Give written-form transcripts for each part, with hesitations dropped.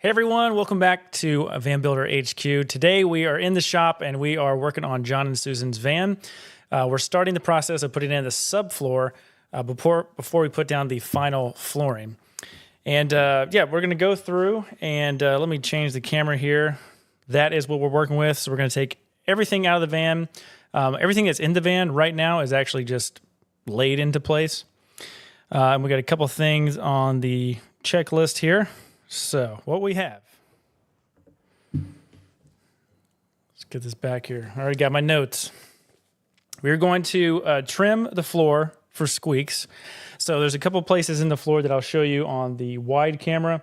Hey everyone, welcome back to Van Builder HQ. Today we are in the shop and we are working on John and Susan's van. We're starting the process of putting in the subfloor before we put down the final flooring. And yeah, we're going to go through and let me change the camera here. That is what we're working with. So we're going to take everything out of the van. Everything that's in the van right now is actually just laid into place. And we got a couple things on the checklist here. So what we have, let's get this back here. I already got my notes. We're going to trim the floor for squeaks. So there's a couple places in the floor that I'll show you on the wide camera.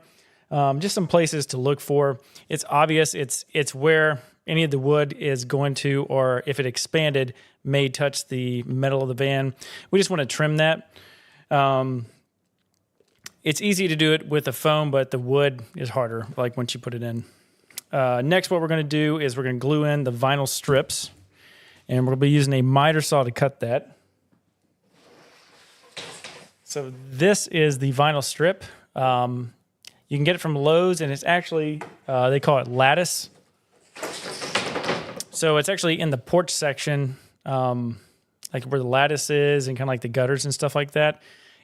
Just some places to look for. It's obvious. It's where any of the wood is going to, or if it expanded, may touch the metal of the van. We just want to trim that. It's easy to do it with a foam, but the wood is harder, like once you put it in. Next, what we're going to do is we're going to glue in the vinyl strips, and we're going to be using a miter saw to cut that. So this is the vinyl strip. You can get it from Lowe's, and it's actually, they call it lattice. So it's actually in the porch section, like where the lattice is and kind of like the gutters and stuff like that.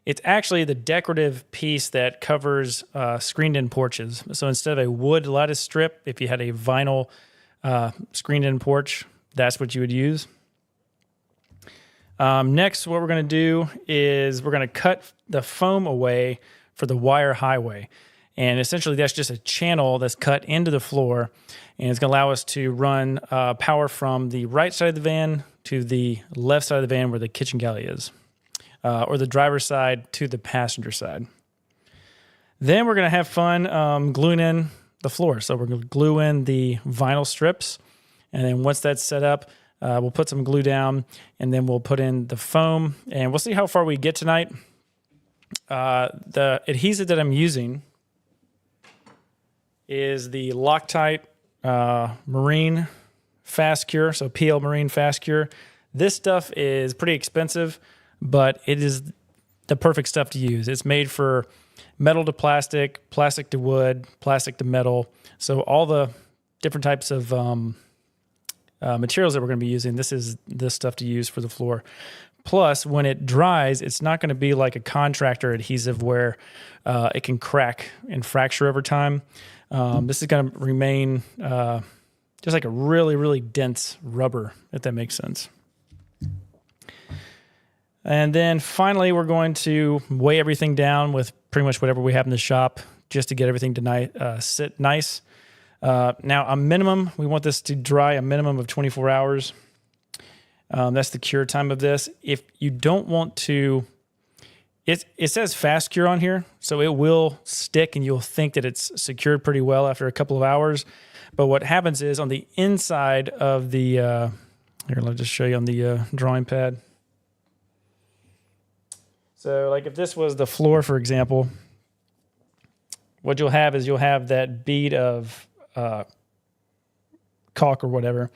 It's actually the decorative piece that covers screened-in porches. So instead of a wood lattice strip, if you had a vinyl screened-in porch, that's what you would use. Next, what we're going to do is we're going to cut the foam away for the wire highway. And essentially, that's just a channel that's cut into the floor, and it's going to allow us to run power from the right side of the van to the left side of the van where the kitchen galley is. Or the driver's side to the passenger side. Then we're going to have fun gluing in the floor. So we're going to glue in the vinyl strips. And then once that's set up, we'll put some glue down. And then we'll put in the foam. And we'll see how far we get tonight. The adhesive that I'm using is the Loctite Marine Fast Cure. So PL Marine Fast Cure. This stuff is pretty expensive, but it is the perfect stuff to use. It's made for metal to plastic, plastic to wood, plastic to metal. So all the different types of materials that we're going to be using, this is this stuff to use for the floor. Plus, when it dries, it's not going to be like a contractor adhesive where it can crack and fracture over time. This is going to remain just like a really, really dense rubber, if that makes sense. And then finally, we're going to weigh everything down with pretty much whatever we have in the shop just to get everything to sit nice. Now, a minimum, we want this to dry a minimum of 24 hours. That's the cure time of this. If you don't want to, it says fast cure on here, so it will stick and you'll think that it's secured pretty well after a couple of hours. But what happens is on the inside of the, here, let me just show you on the drawing pad. So like if this was the floor, for example, what you'll have is you'll have that bead of caulk or whatever,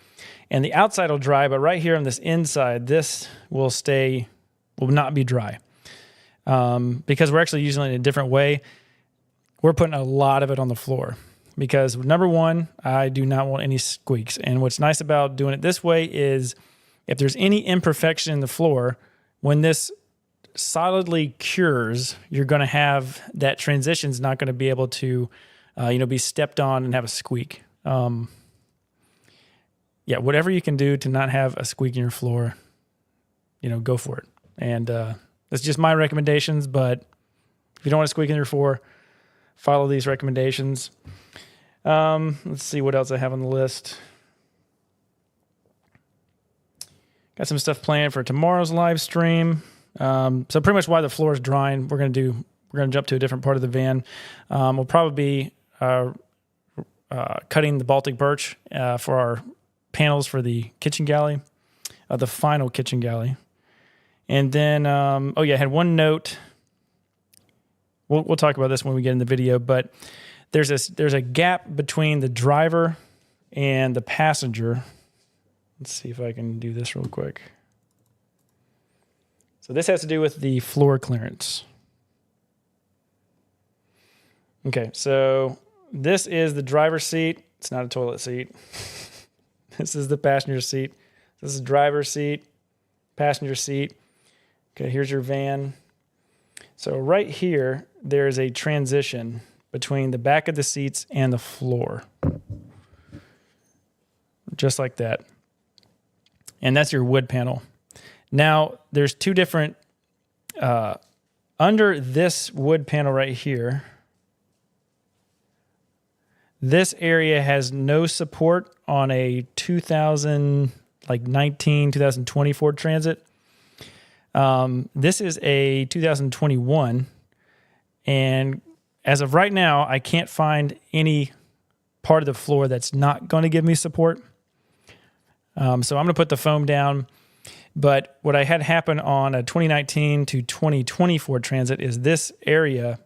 and the outside will dry, but right here on this inside, this will not be dry. Because we're actually using it in a different way. We're putting a lot of it on the floor because number one, I do not want any squeaks. And what's nice about doing it this way is if there's any imperfection in the floor, when this solidly cures, you're going to have that transition's not going to be able to, be stepped on and have a squeak. Yeah, whatever you can do to not have a squeak in your floor, go for it. And that's just my recommendations, but if you don't want to squeak in your floor, follow these recommendations. Let's see what else I have on the list. Got some stuff planned for tomorrow's live stream. So pretty much while the floor is drying, we're going to jump to a different part of the van. We'll probably be cutting the Baltic birch for our panels for the kitchen galley, the final kitchen galley. And then, I had one note. We'll talk about this when we get in the video, but there's a gap between the driver and the passenger. Let's see if I can do this real quick. So this has to do with the floor clearance. Okay, so this is the driver's seat. It's not a toilet seat. This is the passenger seat. This is driver's seat, passenger seat. Okay, here's your van. So right here, there's a transition between the back of the seats and the floor. Just like that. And that's your wood panel. Now, there's two different, under this wood panel right here, this area has no support on a 2020 Ford Transit. This is a 2021, and as of right now, I can't find any part of the floor that's not going to give me support. So I'm going to put the foam down. But what I had happen on a 2019 to 2020 Ford Transit is this area,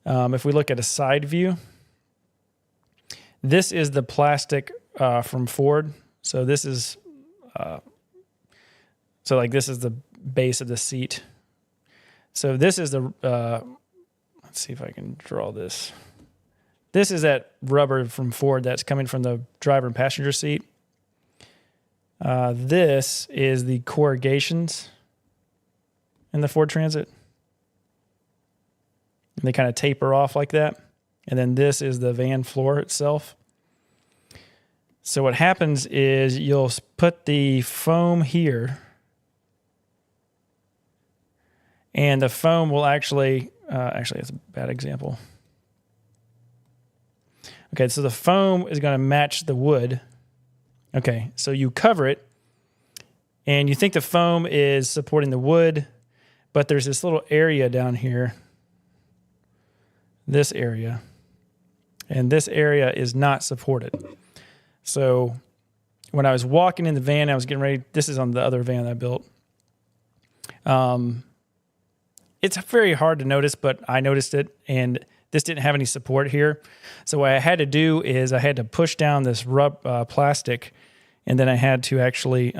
if we look at a side view, this is the plastic from Ford. So this is, this is the base of the seat. So this is the, let's see if I can draw this. This is that rubber from Ford that's coming from the driver and passenger seat. This is the corrugations in the Ford Transit. And they kind of taper off like that. And then this is the van floor itself. So what happens is you'll put the foam here, and the foam will actually that's a bad example. Okay, so the foam is going to match the wood. Okay, so you cover it, and you think the foam is supporting the wood, but there's this little area down here, this area, and this area is not supported. So when I was walking in the van, I was getting ready, this is on the other van I built. It's very hard to notice, but I noticed it, and this didn't have any support here. So what I had to do is I had to push down this plastic, and then I had to actually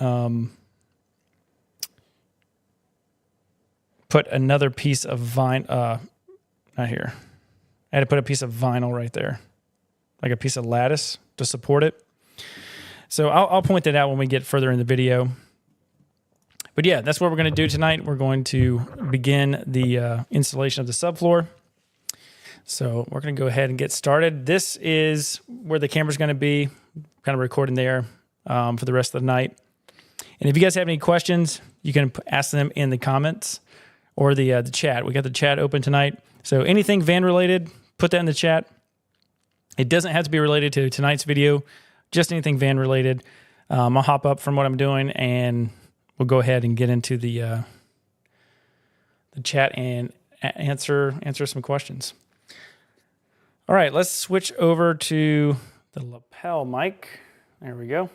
put another piece of vinyl, not here. I had to put a piece of vinyl right there, like a piece of lattice to support it. So I'll point that out when we get further in the video. But yeah, that's what we're going to do tonight. We're going to begin the installation of the subfloor. So we're going to go ahead and get started. This is where the camera's going to be, kind of recording there for the rest of the night. And if you guys have any questions, you can ask them in the comments or the chat. We got the chat open tonight. So anything van related, put that in the chat. It doesn't have to be related to tonight's video, just anything van related. I'll hop up from what I'm doing, and we'll go ahead and get into the chat and answer some questions. All right, let's switch over to the lapel mic. There we go.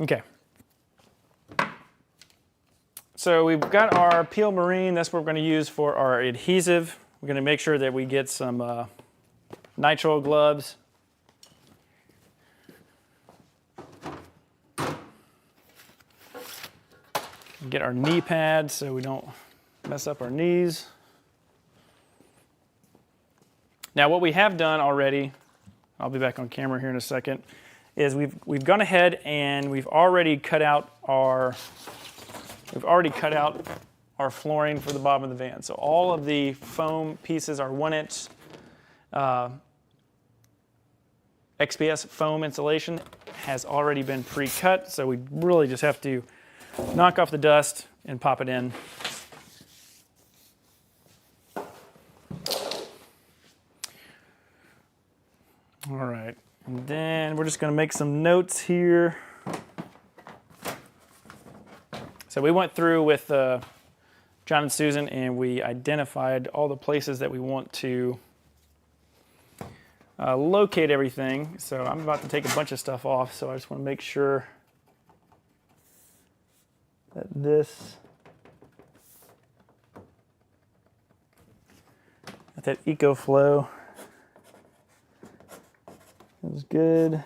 Okay. So we've got our Peel Marine. That's what we're going to use for our adhesive. We're going to make sure that we get some nitrile gloves. Get our knee pads so we don't mess up our knees. Now what we have done already, I'll be back on camera here in a second, is we've gone ahead and we've already cut out our flooring for the bottom of the van. So all of the foam pieces, our 1-inch XPS foam insulation has already been pre-cut. So we really just have to knock off the dust and pop it in. All right, and then we're just going to make some notes here. So we went through with John and Susan, and we identified all the places that we want to locate everything. So I'm about to take a bunch of stuff off, so I just want to make sure that that EcoFlow is good.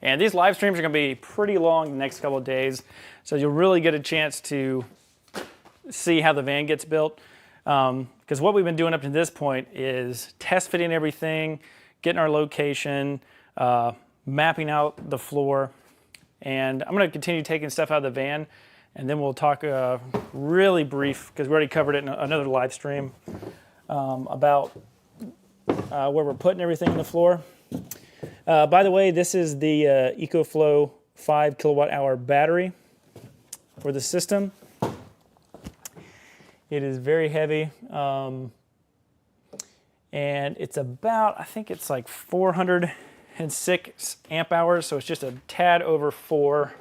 And these live streams are going to be pretty long the next couple of days, so you'll really get a chance to see how the van gets built. Because what we've been doing up to this point is test fitting everything, getting our location, mapping out the floor, and I'm going to continue taking stuff out of the van, and then we'll talk really brief, because we already covered it in another live stream, about where we're putting everything on the floor. By the way, this is the EcoFlow 5 kilowatt hour battery for the system. It is very heavy, and it's about, I think it's like 406 amp hours, so it's just a tad over 4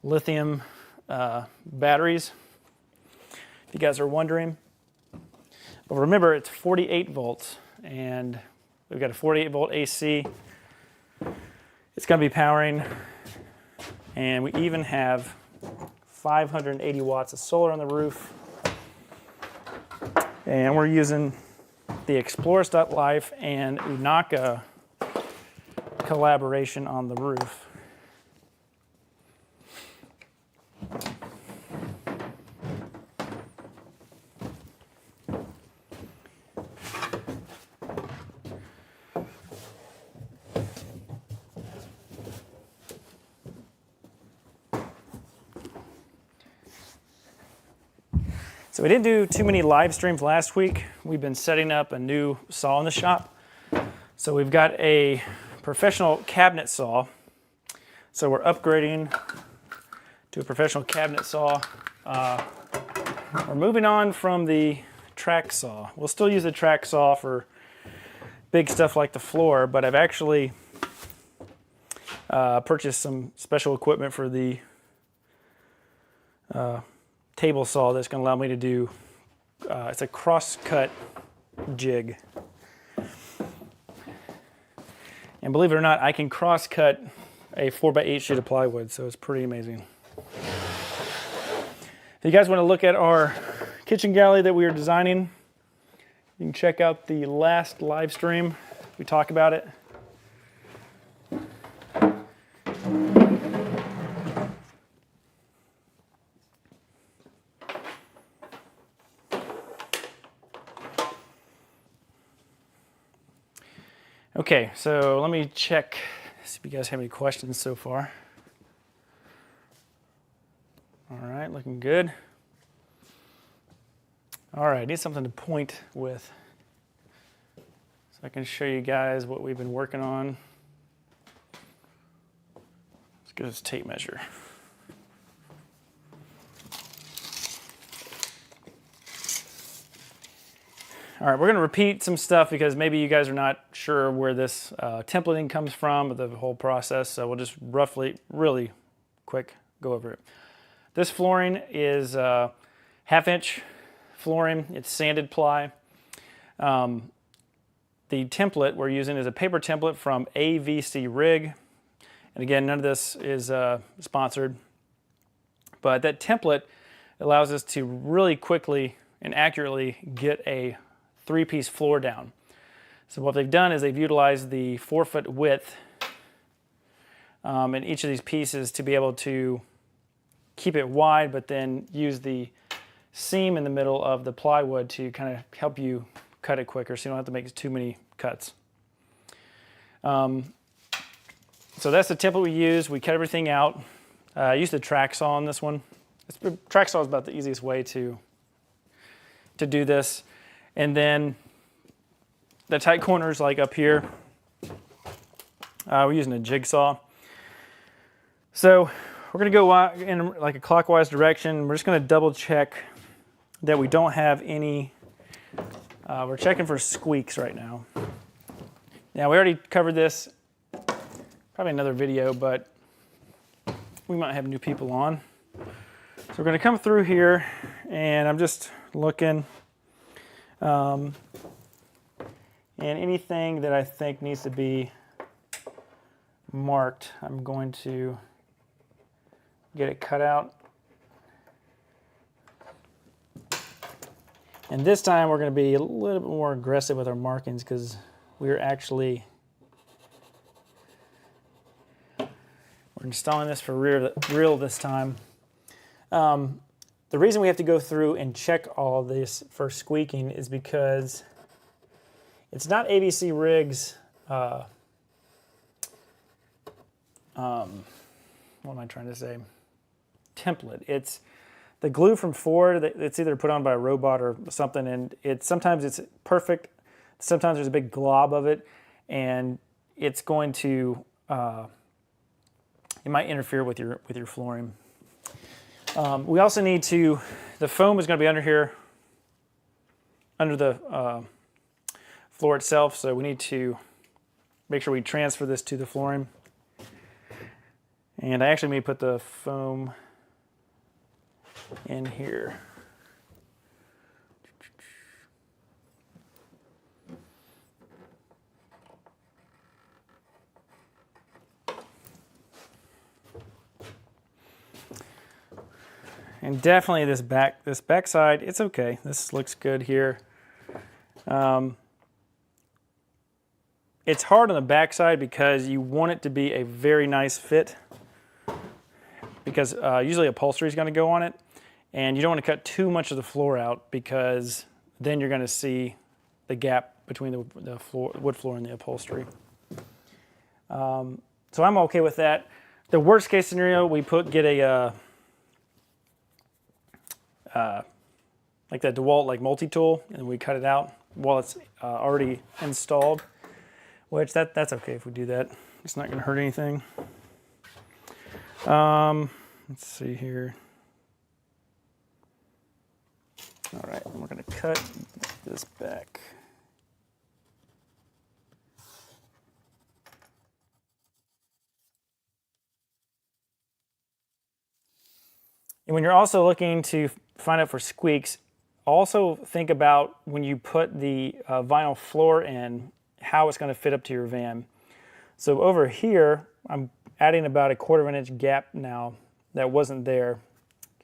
lithium batteries, if you guys are wondering. But remember, it's 48 volts, and we've got a 48 volt AC. It's going to be powering, and we even have 580 watts of solar on the roof. And we're using the Explorers.life and Unaka collaboration on the roof. So we didn't do too many live streams last week. We've been setting up a new saw in the shop. So we've got a professional cabinet saw. So we're upgrading to a professional cabinet saw. We're moving on from the track saw. We'll still use the track saw for big stuff like the floor, but I've actually purchased some special equipment for the table saw that's going to allow me to do, it's a cross-cut jig. And believe it or not, I can cross-cut a 4x8 sheet of plywood, so it's pretty amazing. If you guys want to look at our kitchen galley that we are designing, you can check out the last live stream. We talk about it. Okay, so let me check, see if you guys have any questions so far. All right, looking good. All right, I need something to point with so I can show you guys what we've been working on. Let's get this tape measure. All right, we're going to repeat some stuff because maybe you guys are not sure where this templating comes from, or the whole process, so we'll just roughly, really quick, go over it. This flooring is 1/2-inch flooring. It's sanded ply. The template we're using is a paper template from AVC Rig. And again, none of this is sponsored. But that template allows us to really quickly and accurately get a 3-piece floor down. So what they've done is they've utilized the 4-foot width in each of these pieces to be able to keep it wide, but then use the seam in the middle of the plywood to kind of help you cut it quicker, so you don't have to make too many cuts. So that's the template we use. We cut everything out. I used the track saw on this one. Track saw is about the easiest way to do this. And then the tight corners, like up here, we're using a jigsaw. So we're going to go in like a clockwise direction. We're just going to double check that we don't have any, we're checking for squeaks right now. Now we already covered this, probably another video, but we might have new people on. So we're going to come through here, and I'm just looking. And anything that I think needs to be marked, I'm going to get it cut out. And this time we're going to be a little bit more aggressive with our markings because we're actually We're installing this for real this time. The reason we have to go through and check all this for squeaking is because it's not ABC Riggs. What am I trying to say? Template. It's the glue from Ford. It's either put on by a robot or something, and sometimes it's perfect. Sometimes there's a big glob of it, and it's going to it might interfere with your flooring. We also need to. The foam is going to be under here, under the floor itself. So we need to make sure we transfer this to the flooring. And I actually may put the foam in here. And definitely this back side, it's okay. This looks good here. It's hard on the back side because you want it to be a very nice fit, because usually upholstery is going to go on it, and you don't want to cut too much of the floor out because then you're going to see the gap between the wood floor and the upholstery. So I'm okay with that. The worst case scenario, we get a like that DeWalt multi-tool, and we cut it out while it's already installed, which that's okay if we do that. It's not going to hurt anything. Let's see here. All right, we're going to cut this back. And when you're also looking to find out for squeaks, also think about when you put the vinyl floor in, how it's going to fit up to your van. So over here, I'm adding about a 1/4 inch gap now that wasn't there,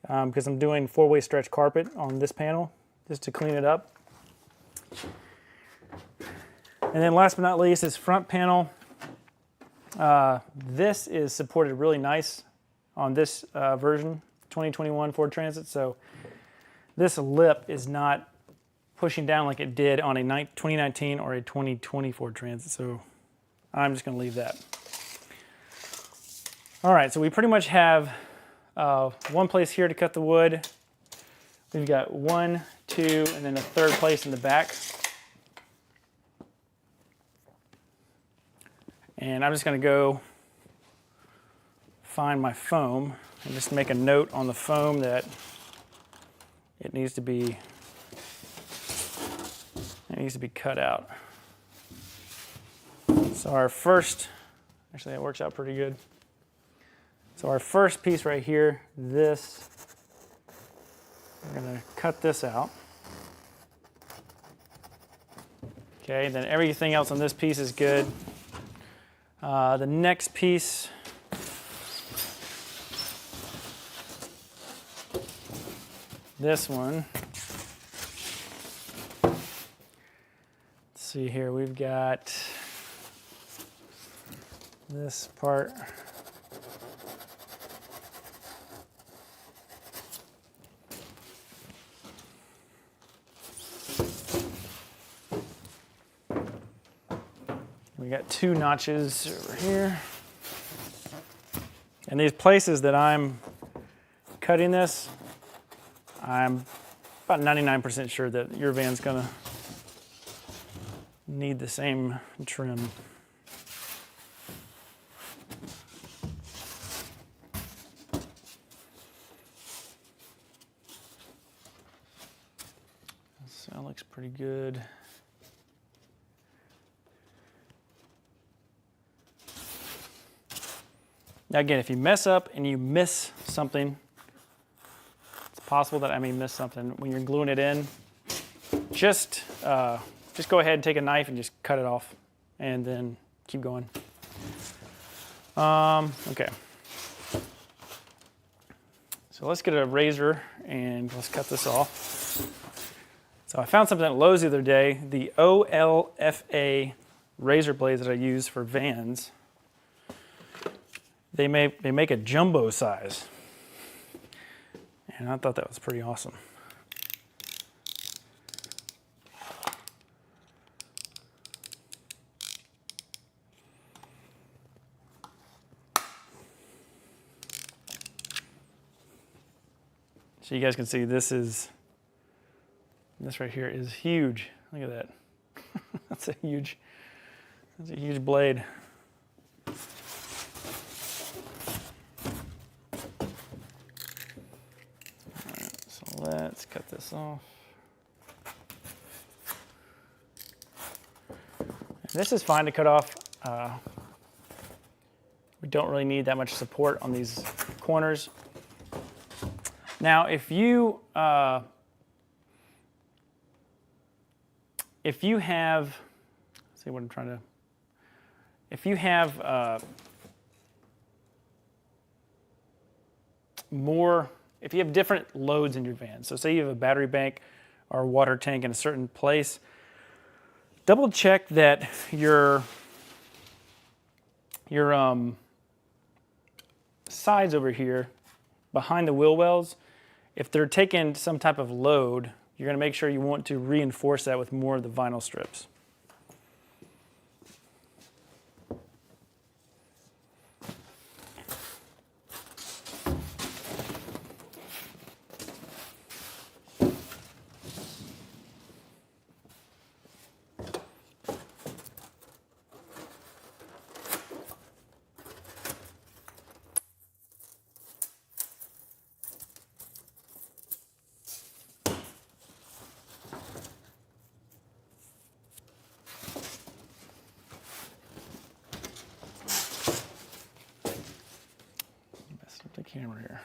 because I'm doing 4-way stretch carpet on this panel just to clean it up. And then last but not least, this front panel. This is supported really nice on this version, 2021 Ford Transit. So this lip is not pushing down like it did on a 2019 or a 2020 Ford Transit. So I'm just going to leave that. All right, so we pretty much have one place here to cut the wood. We've got 1, 2, and then a third place in the back. And I'm just going to go find my foam and just make a note on the foam that it needs to be cut out. So our first, actually that works out pretty good. So our first piece right here, we're going to cut this out. Okay, then everything else on this piece is good. The next piece, this one. Let's see here, we've got this part. We got 2 notches over here. And these places that I'm cutting this, I'm about 99% sure that your van's gonna need the same trim. So that looks pretty good. Now again, if you mess up and you miss something, it's possible that I may miss something. When you're gluing it in, just go ahead and take a knife and just cut it off, and then keep going. Okay. So let's get a razor and let's cut this off. So I found something at Lowe's the other day, the OLFA razor blades that I use for vans. they make a jumbo size. And I thought that was pretty awesome. So you guys can see this right here is huge. Look at that. That's a huge blade. Alright, so let's cut this off. This is fine to cut off. We don't really need that much support on these corners. Now, if you have, let's see what I'm trying to, if you have if you have different loads in your van, so say you have a battery bank or a water tank in a certain place, double check that your sides over here behind the wheel wells, if they're taking some type of load, you're going to make sure you want to reinforce that with more of the vinyl strips. The camera here.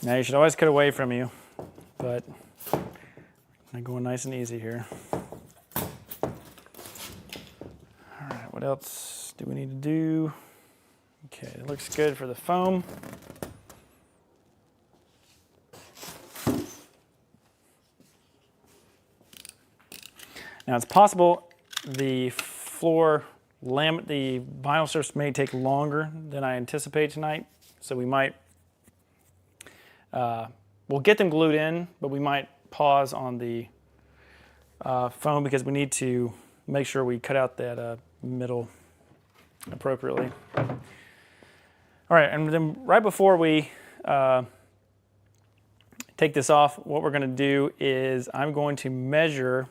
Now you should always cut away from you, but I'm going nice and easy here. All right, what else do we need to do? Okay, it looks good for the foam. Now it's possible the vinyl strips may take longer than I anticipate tonight, so we might we'll get them glued in, but we might pause on the foam because we need to make sure we cut out that middle appropriately. All right, and then right before we take this off, what we're going to do is I'm going to measure.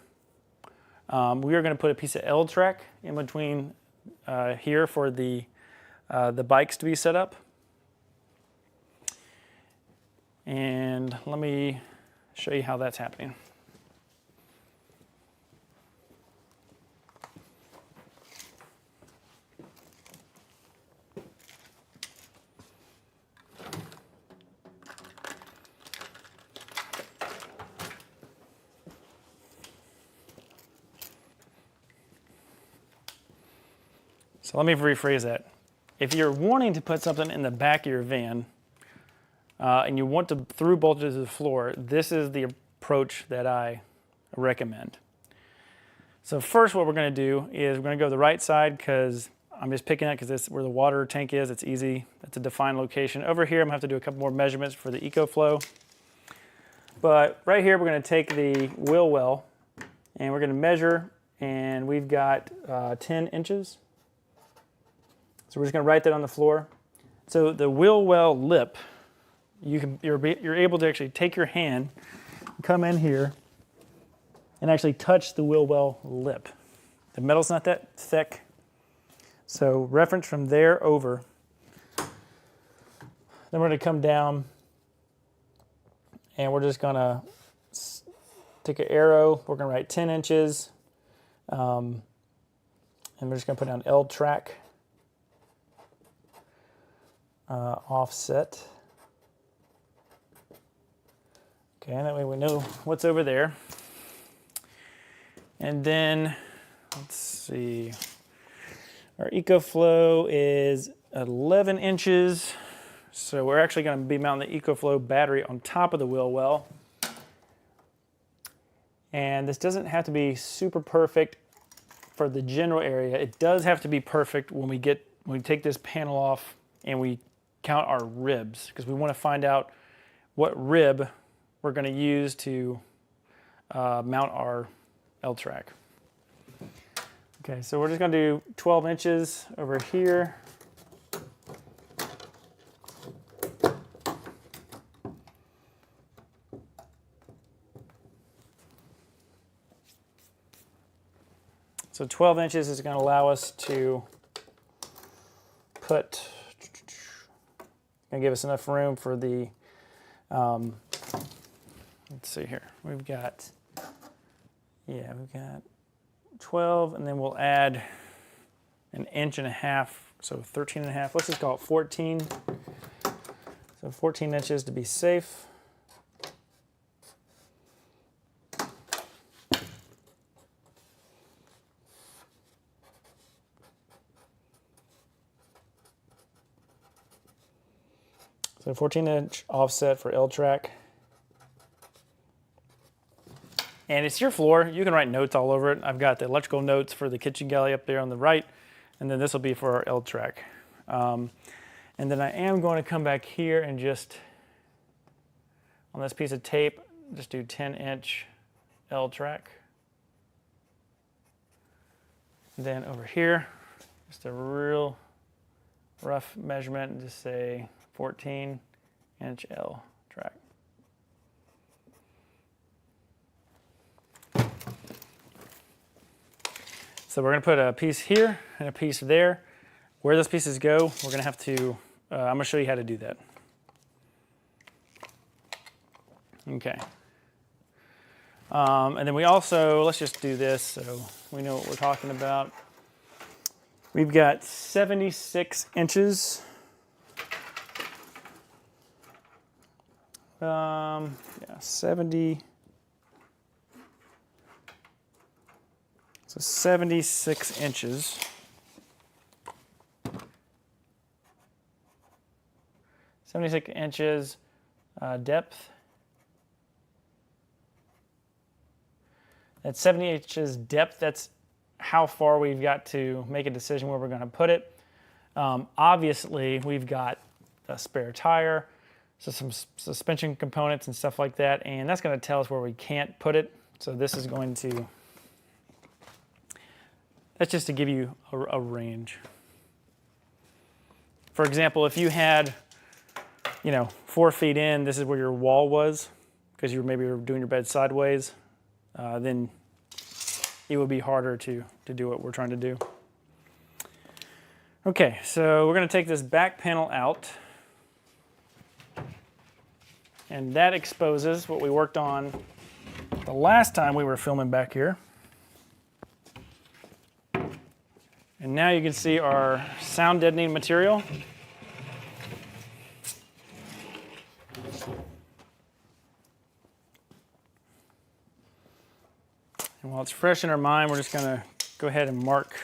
We are going to put a piece of L-track in between here for the bikes to be set up. And let me show you how that's happening. So let me rephrase that. If you're wanting to put something in the back of your van, and you want to through bolt it to the floor, this is the approach that I recommend. So first what we're going to do is we're going to go to the right side because I'm just picking that because this is where the water tank is. It's easy. That's a defined location. Over here I'm going to have to do a couple more measurements for the EcoFlow. But right here we're going to take the wheel well and we're going to measure, and we've got 10 inches. So we're just going to write that on the floor. So the wheel well lip, you're able to actually take your hand, come in here, and actually touch the wheel well lip. The metal's not that thick, so reference from there over. Then we're going to come down and we're just gonna take an arrow. We're gonna write 10 inches, and we're just gonna put down L track offset. Okay, and that way we know what's over there. And then, let's see, our EcoFlow is 11 inches. So we're actually going to be mounting the EcoFlow battery on top of the wheel well. And this doesn't have to be super perfect for the general area. It does have to be perfect when we take this panel off and we count our ribs, because we want to find out what rib we're going to use to mount our L-track. Okay, so we're just going to do 12 inches over here. So 12 inches is going to allow us to put, going to give us enough room for the, let's see here, we've got 12, and then we'll add an inch and a half, so 13 and a half. Let's just call it 14. So 14 inches to be safe. So 14-inch offset for L-track. And it's your floor. You can write notes all over it. I've got the electrical notes for the kitchen galley up there on the right, and then this will be for our L-track. And then I am going to come back here and just, on this piece of tape, just do 10-inch L-track. Then over here, just a real rough measurement, and just say 14-inch L-track. So we're going to put a piece here and a piece there. Where those pieces go, we're going to have to, I'm going to show you how to do that. Okay. And then we also, let's just do this so we know what we're talking about. We've got 76 inches. Yeah, 70. So 76 inches. 76 inches depth. At 70 inches depth, that's how far we've got to make a decision where we're going to put it. Obviously, we've got a spare tire, so some suspension components and stuff like that, and that's going to tell us where we can't put it. So this is going to, that's just to give you a range. For example, if you had, 4 feet in, this is where your wall was, because you maybe were doing your bed sideways, then it would be harder to do what we're trying to do. Okay, so we're going to take this back panel out, and that exposes what we worked on the last time we were filming back here. And now you can see our sound deadening material. And while it's fresh in our mind, we're just going to go ahead and mark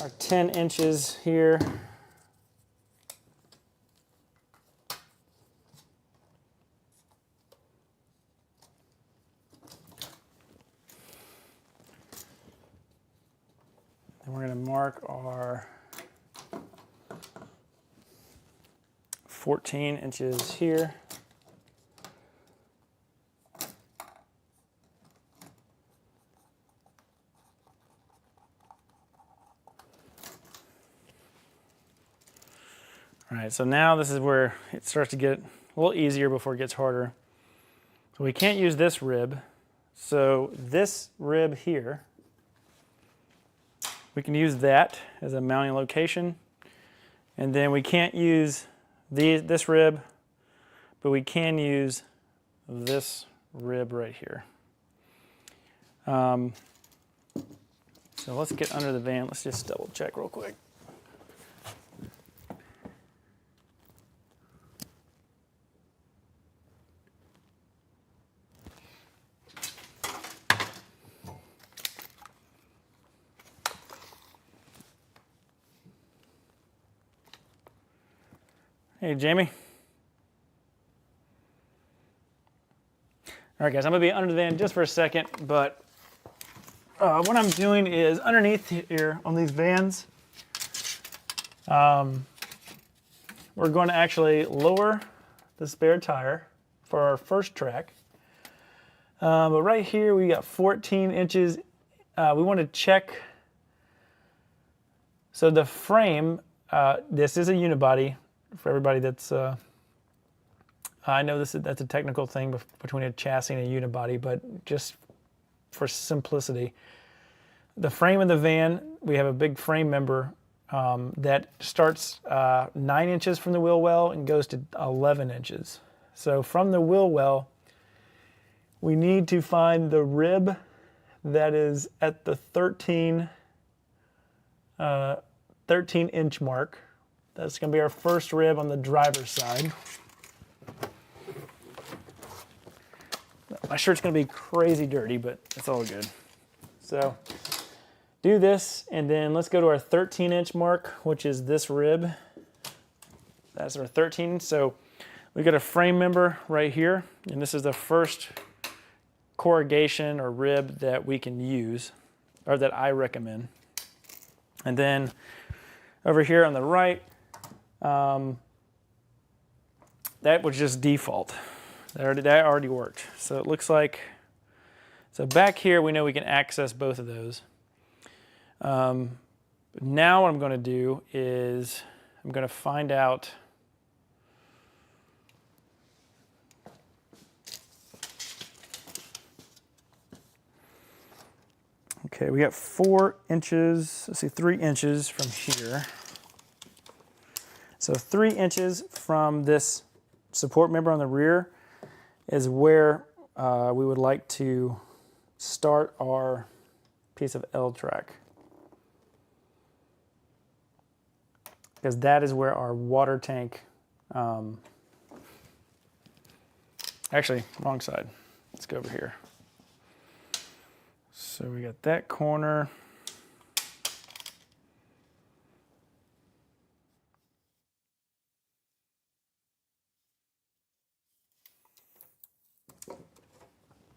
our 10 inches here. And we're going to mark our 14 inches here. All right, so now this is where it starts to get a little easier before it gets harder. So we can't use this rib. So this rib here, we can use that as a mounting location. And then we can't use this rib but we can use this rib right here. So let's get under the van. Let's just double check real quick. Hey, Jamie. All right, guys, I'm gonna be under the van just for a second, but what I'm doing is underneath here on these vans, we're going to actually lower the spare tire for our first track. But right here, we got 14 inches. We want to check. So the frame, this is a unibody. For everybody that's, I know that's a technical thing between a chassis and a unibody, but just for simplicity, the frame of the van, we have a big frame member that starts 9 inches from the wheel well and goes to 11 inches. So from the wheel well, we need to find the rib that is at the 13 inch mark. That's going to be our first rib on the driver's side. My shirt's going to be crazy dirty, but it's all good. So do this, and then let's go to our 13 inch mark, which is this rib. That's our 13. So we got a frame member right here, and this is the first corrugation or rib that we can use, or that I recommend. And then over here on the right, that was just default. That already worked. So it looks like, so back here we know we can access both of those. Now what I'm going to do is I'm going to find out okay, we got 4 inches, let's see, 3 inches from here. So 3 inches from this support member on the rear is where we would like to start our piece of L-track. Because that is where our water tank, actually, wrong side. Let's go over here. So we got that corner.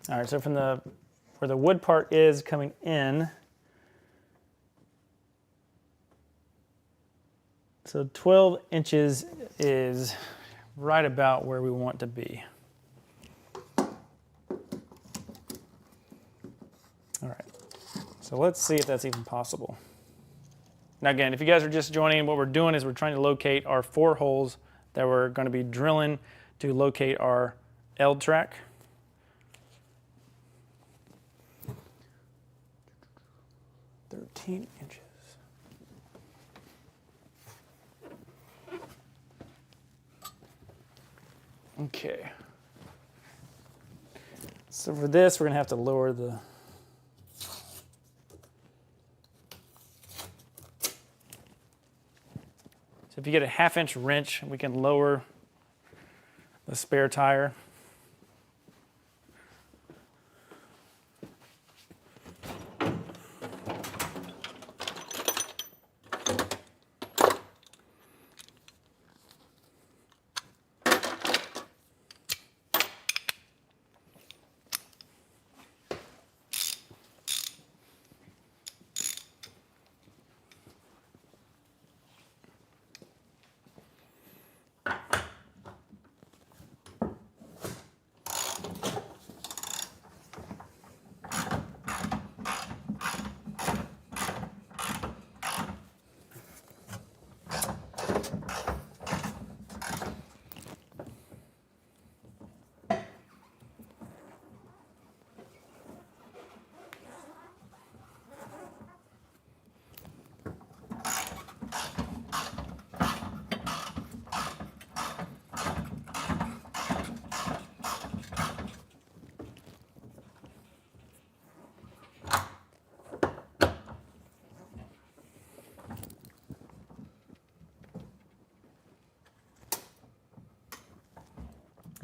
All right, so from where the wood part is coming in, so 12 inches is right about where we want to be. All right, so let's see if that's even possible. Now again, if you guys are just joining, what we're doing is we're trying to locate our 4 holes that we're going to be drilling to locate our L-track. 13 inches. Okay. So for this, we're going to have to lower the So if you get a 1/2 inch wrench, we can lower the spare tire.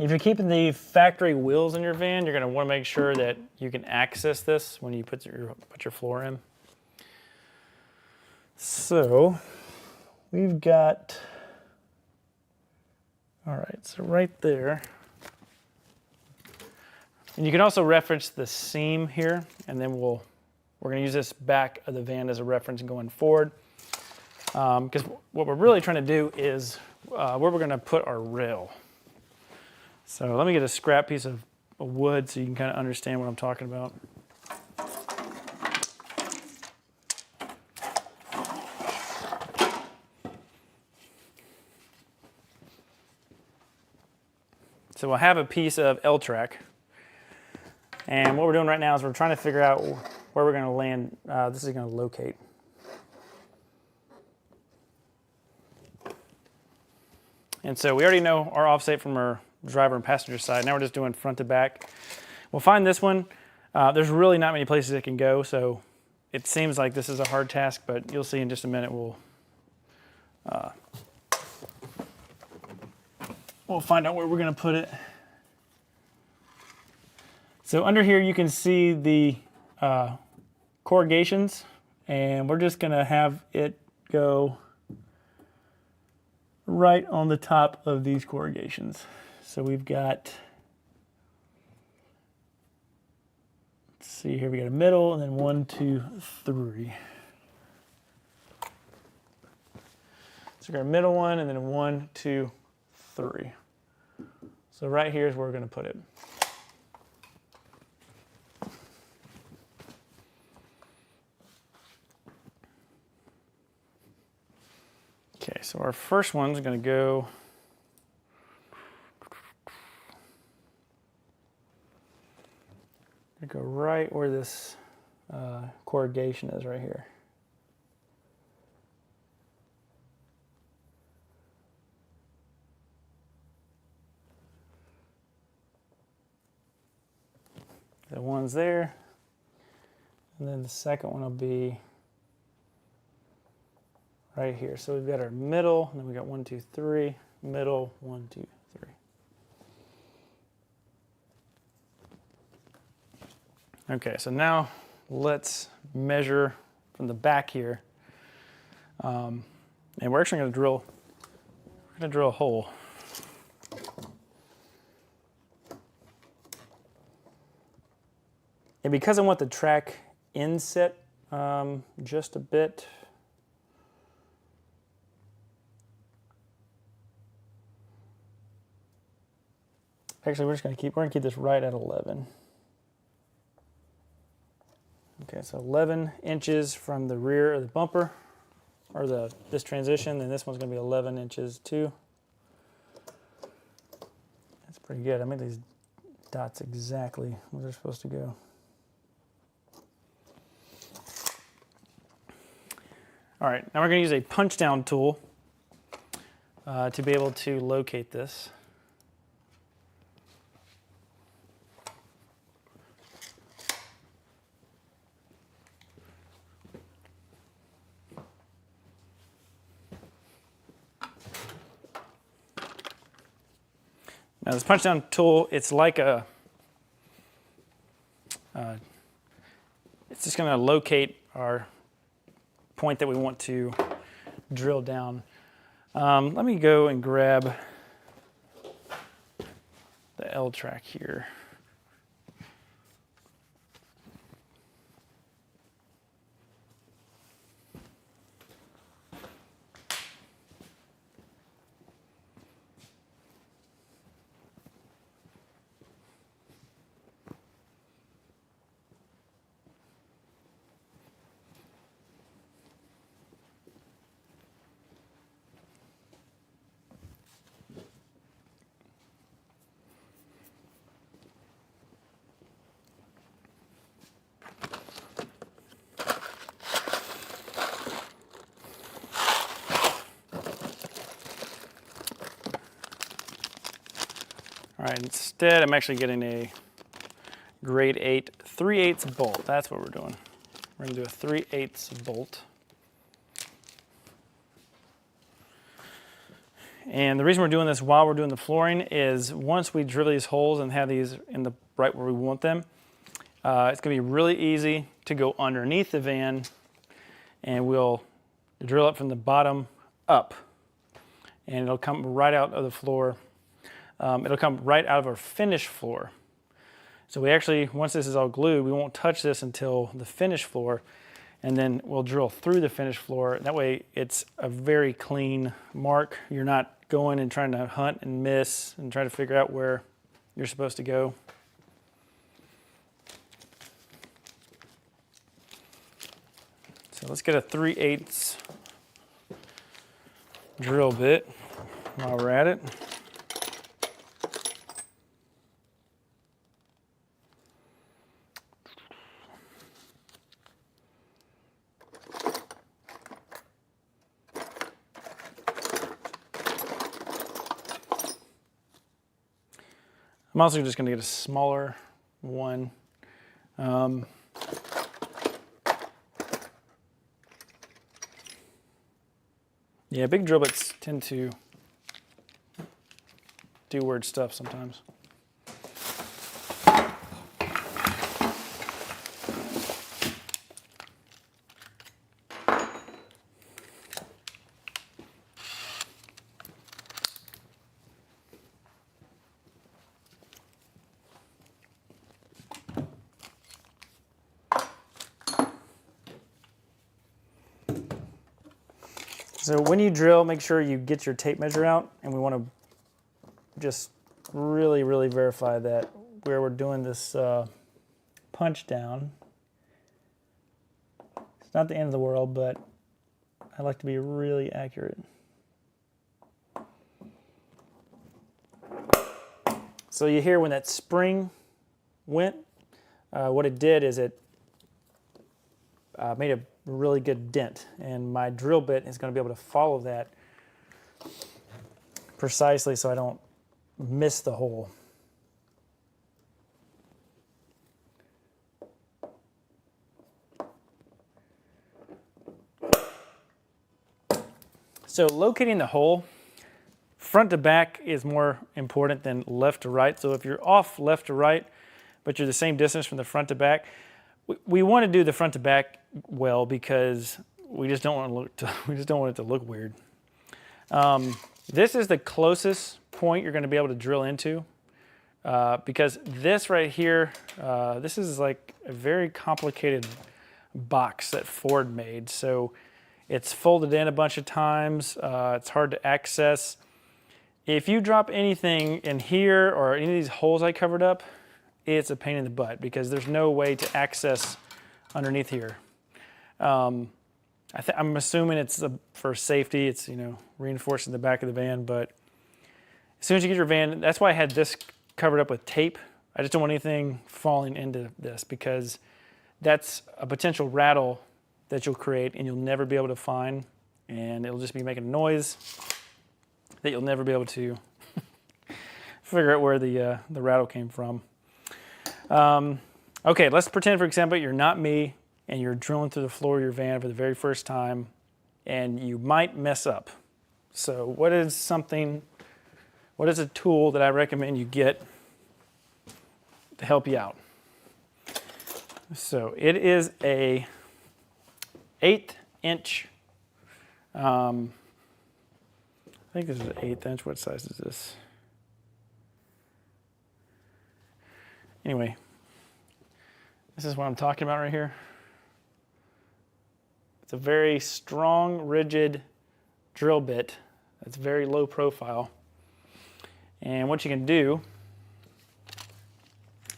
If you're keeping the factory wheels in your van, you're going to want to make sure that you can access this when you put your floor in. So we've got, all right, so right there. And you can also reference the seam here, and then we're going to use this back of the van as a reference going forward. Because what we're really trying to do is where we're going to put our rail. So let me get a scrap piece of wood so you can kind of understand what I'm talking about. So we'll have a piece of L-track. And what we're doing right now is we're trying to figure out where we're going to land. This is going to locate. And so we already know our offset from our driver and passenger side. Now we're just doing front to back. We'll find this one. There's really not many places it can go, so it seems like this is a hard task, but you'll see in just a minute we'll find out where we're going to put it. So under here you can see the corrugations, and we're just going to have it go right on the top of these corrugations. So we've got, let's see here, we got a middle and then 1, 2, 3. So we got a middle one and then 1, 2, 3. So right here is where we're going to put it. Okay, so our first one's going to go right where this corrugation is right here. The one's there, and then the second one will be right here. So we've got our middle, and then we got 1, 2, 3, middle, 1, 2, 3. Okay, so now let's measure from the back here, and we're actually going to drill a hole. And because I want the track inset just a bit, actually we're going to keep this right at 11. Okay, so 11 inches from the rear of the bumper, or this transition, and this one's going to be 11 inches too. That's pretty good. I made these dots exactly where they're supposed to go. All right, now we're going to use a punch down tool to be able to locate this. Now this punch down tool, it's like it's just going to locate our point that we want to drill down. Let me go and grab the L track here. All right, instead I'm actually getting a grade 8 3/8 bolt. That's what we're doing. We're going to do a 3/8 bolt. And the reason we're doing this while we're doing the flooring is once we drill these holes and have these in the right where we want them, it's going to be really easy to go underneath the van, and we'll drill it from the bottom up, and it'll come right out of the floor. It'll come right out of our finished floor. So we actually, once this is all glued, we won't touch this until the finished floor, and then we'll drill through the finished floor. That way it's a very clean mark. You're not going and trying to hunt and miss and try to figure out where you're supposed to go. So let's get a 3/8 drill bit while we're at it. I'm also just going to get a smaller one. Yeah, big drill bits tend to do weird stuff sometimes. So when you drill, make sure you get your tape measure out, and we want to just really, really verify that where we're doing this punch down. It's not the end of the world, but I like to be really accurate. So you hear when that spring went, what it did is it made a really good dent, and my drill bit is going to be able to follow that precisely so I don't miss the hole. So locating the hole, front to back is more important than left to right. So if you're off left to right, but you're the same distance from the front to back, we want to do the front to back well because we just don't want it to look weird. This is the closest point you're going to be able to drill into because this right here, this is like a very complicated box that Ford made. So it's folded in a bunch of times. It's hard to access. If you drop anything in here or any of these holes I covered up, it's a pain in the butt because there's no way to access underneath here. I'm assuming it's for safety. It's, you know, reinforcing the back of the van, but as soon as you get your van, that's why I had this covered up with tape. I just don't want anything falling into this because that's a potential rattle that you'll create and you'll never be able to find, and it'll just be making a noise that you'll never be able to figure out where the rattle came from. Okay, let's pretend, for example, you're not me and you're drilling through the floor of your van for the very first time and you might mess up. So what is a tool that I recommend you get to help you out? So it is a 1/8 inch, I think this is an 1/8 inch. What size is this? Anyway, this is what I'm talking about right here. It's a very strong, rigid drill bit that's very low profile. And what you can do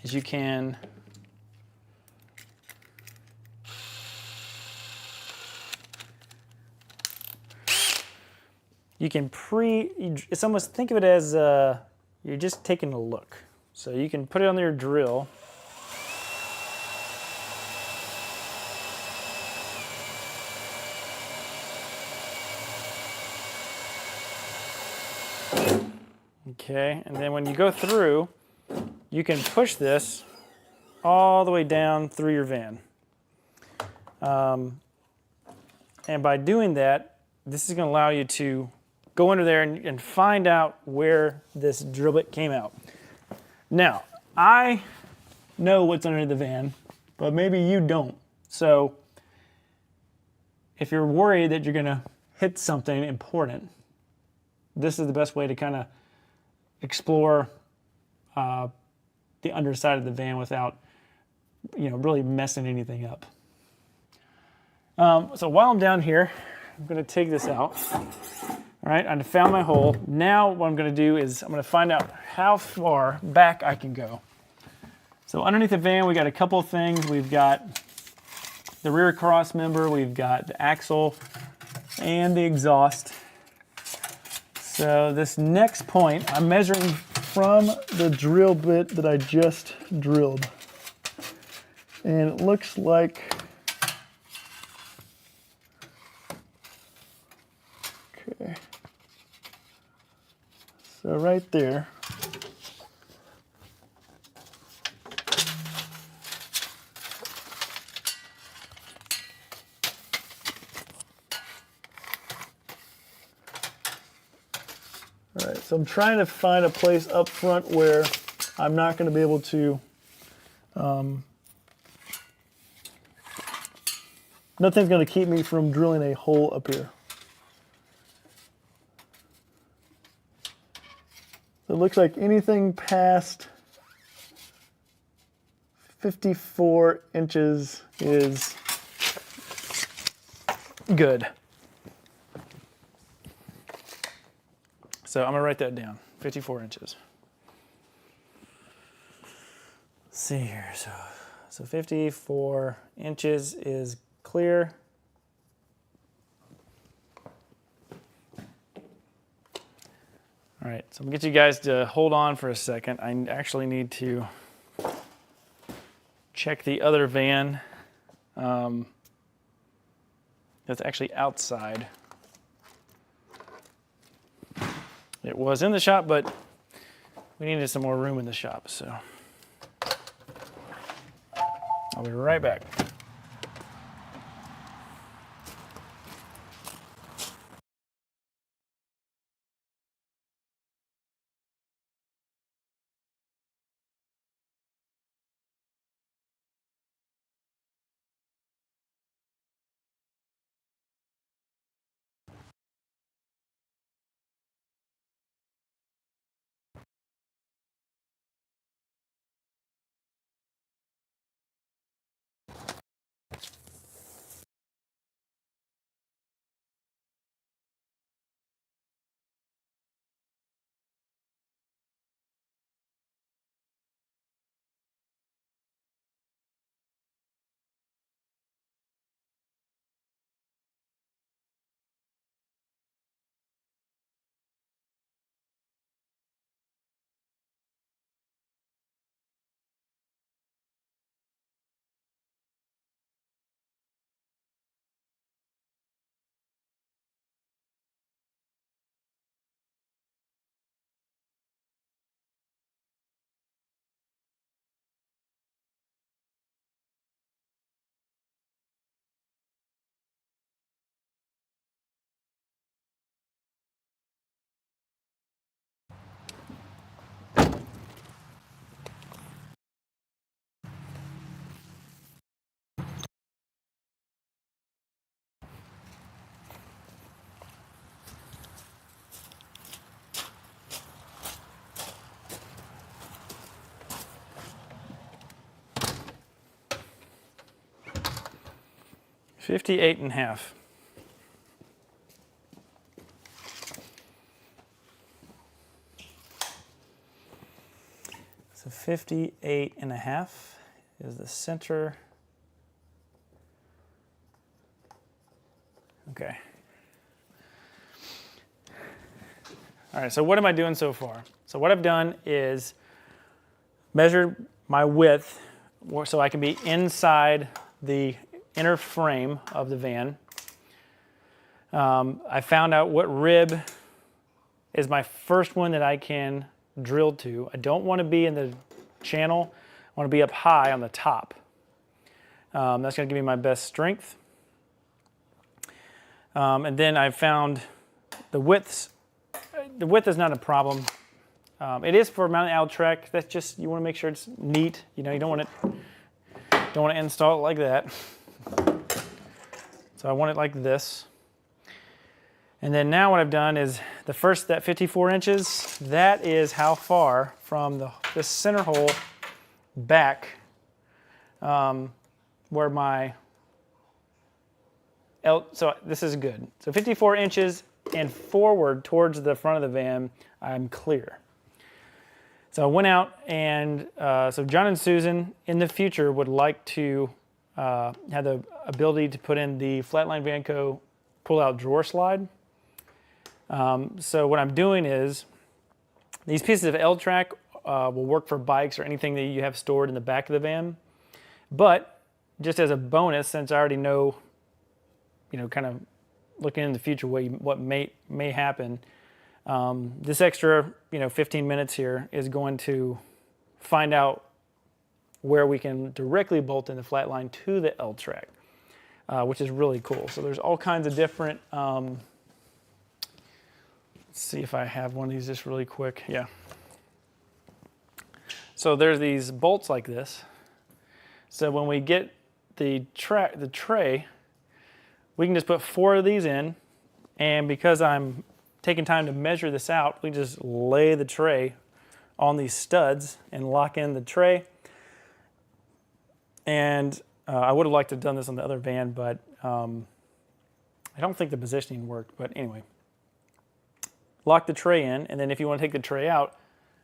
is you can it's almost, think of it as you're just taking a look. So you can put it on your drill. Okay, and then when you go through, you can push this all the way down through your van. And by doing that, this is going to allow you to go under there and find out where this drill bit came out. Now, I know what's under the van, but maybe you don't. So if you're worried that you're gonna hit something important, this is the best way to kind of explore the underside of the van without, really messing anything up. So while I'm down here, I'm gonna take this out. All right, I found my hole. Now what I'm gonna do is I'm gonna find out how far back I can go. So underneath the van, we got a couple of things. We've got the rear cross member, we've got the axle and the exhaust. So this next point, I'm measuring from the drill bit that I just drilled. And it looks like, okay. So right there. All right, so I'm trying to find a place up front where I'm not going to be able to, nothing's going to keep me from drilling a hole up here. So it looks like anything past 54 inches is good. So I'm gonna write that down, 54 inches. Let's see here, so 54 inches is clear. All right, so I'm gonna get you guys to hold on for a second. I actually need to check the other van that's actually outside. It was in the shop, but we needed some more room in the shop, so I'll be right back. $58.5. So 58.5 is the center. Okay. All right, so what am I doing so far? So what I've done is measured my width so I can be inside the inner frame of the van. I found out what rib is my first one that I can drill to. I don't want to be in the channel. I want to be up high on the top. That's going to give me my best strength. And then I found the widths the width is not a problem. It is for mounting L track. That's just, you want to make sure it's neat. You know, you don't want to install it like that. So I want it like this. And then now what I've done is that 54 inches, that is how far from this center hole back where my so this is good. So 54 inches and forward towards the front of the van, I'm clear. So I went out and so John and Susan in the future would like to have the ability to put in the Flatline Vanco pull-out drawer slide. So what I'm doing is these pieces of L-track will work for bikes or anything that you have stored in the back of the van. But just as a bonus, since I already know, you know, kind of looking in the future what may happen, this extra, you know, 15 minutes here is going to find out where we can directly bolt in the flatline to the L-track, which is really cool. So there's all kinds of different, let's see if I have one of these just really quick. Yeah. So there's these bolts like this. So when we get the tray, we can just put 4 of these in, and because I'm taking time to measure this out, we just lay the tray on these studs and lock in the tray. And I would have liked to have done this on the other van, but I don't think the positioning worked. But anyway, lock the tray in, and then if you want to take the tray out,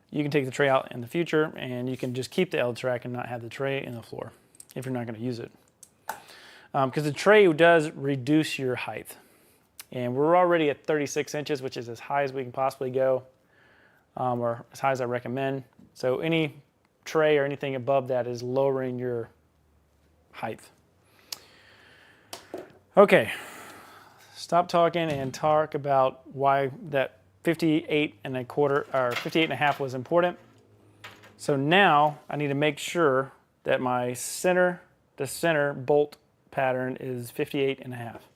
you can take the tray out in the future, and you can just keep the L-track and not have the tray in the floor if you're not going to use it. Because the tray does reduce your height. And we're already at 36 inches, which is as high as we can possibly go, or as high as I recommend. So any tray or anything above that is lowering your height. Okay, stop talking and talk about why that 58 and a quarter or 58 and a half was important. So now I need to make sure that my center bolt pattern is 58 and a half.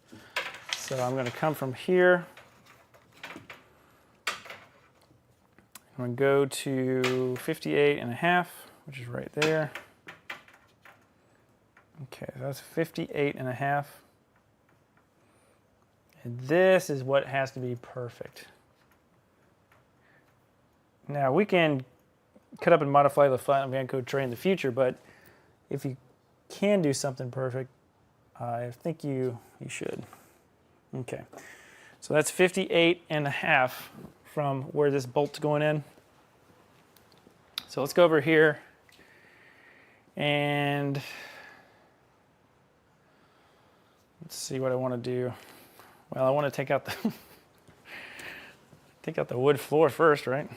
So I'm going to come from here. I'm going to go to 58 and a half, which is right there. Okay, so that's 58 and a half. And this is what has to be perfect. Now we can cut up and modify the Flatline Vanco tray in the future, but if you can do something perfect, I think you should. Okay, so that's 58 and a half from where this bolt's going in. So let's go over here and let's see what I want to do. Well, I want to take out the wood floor first, right?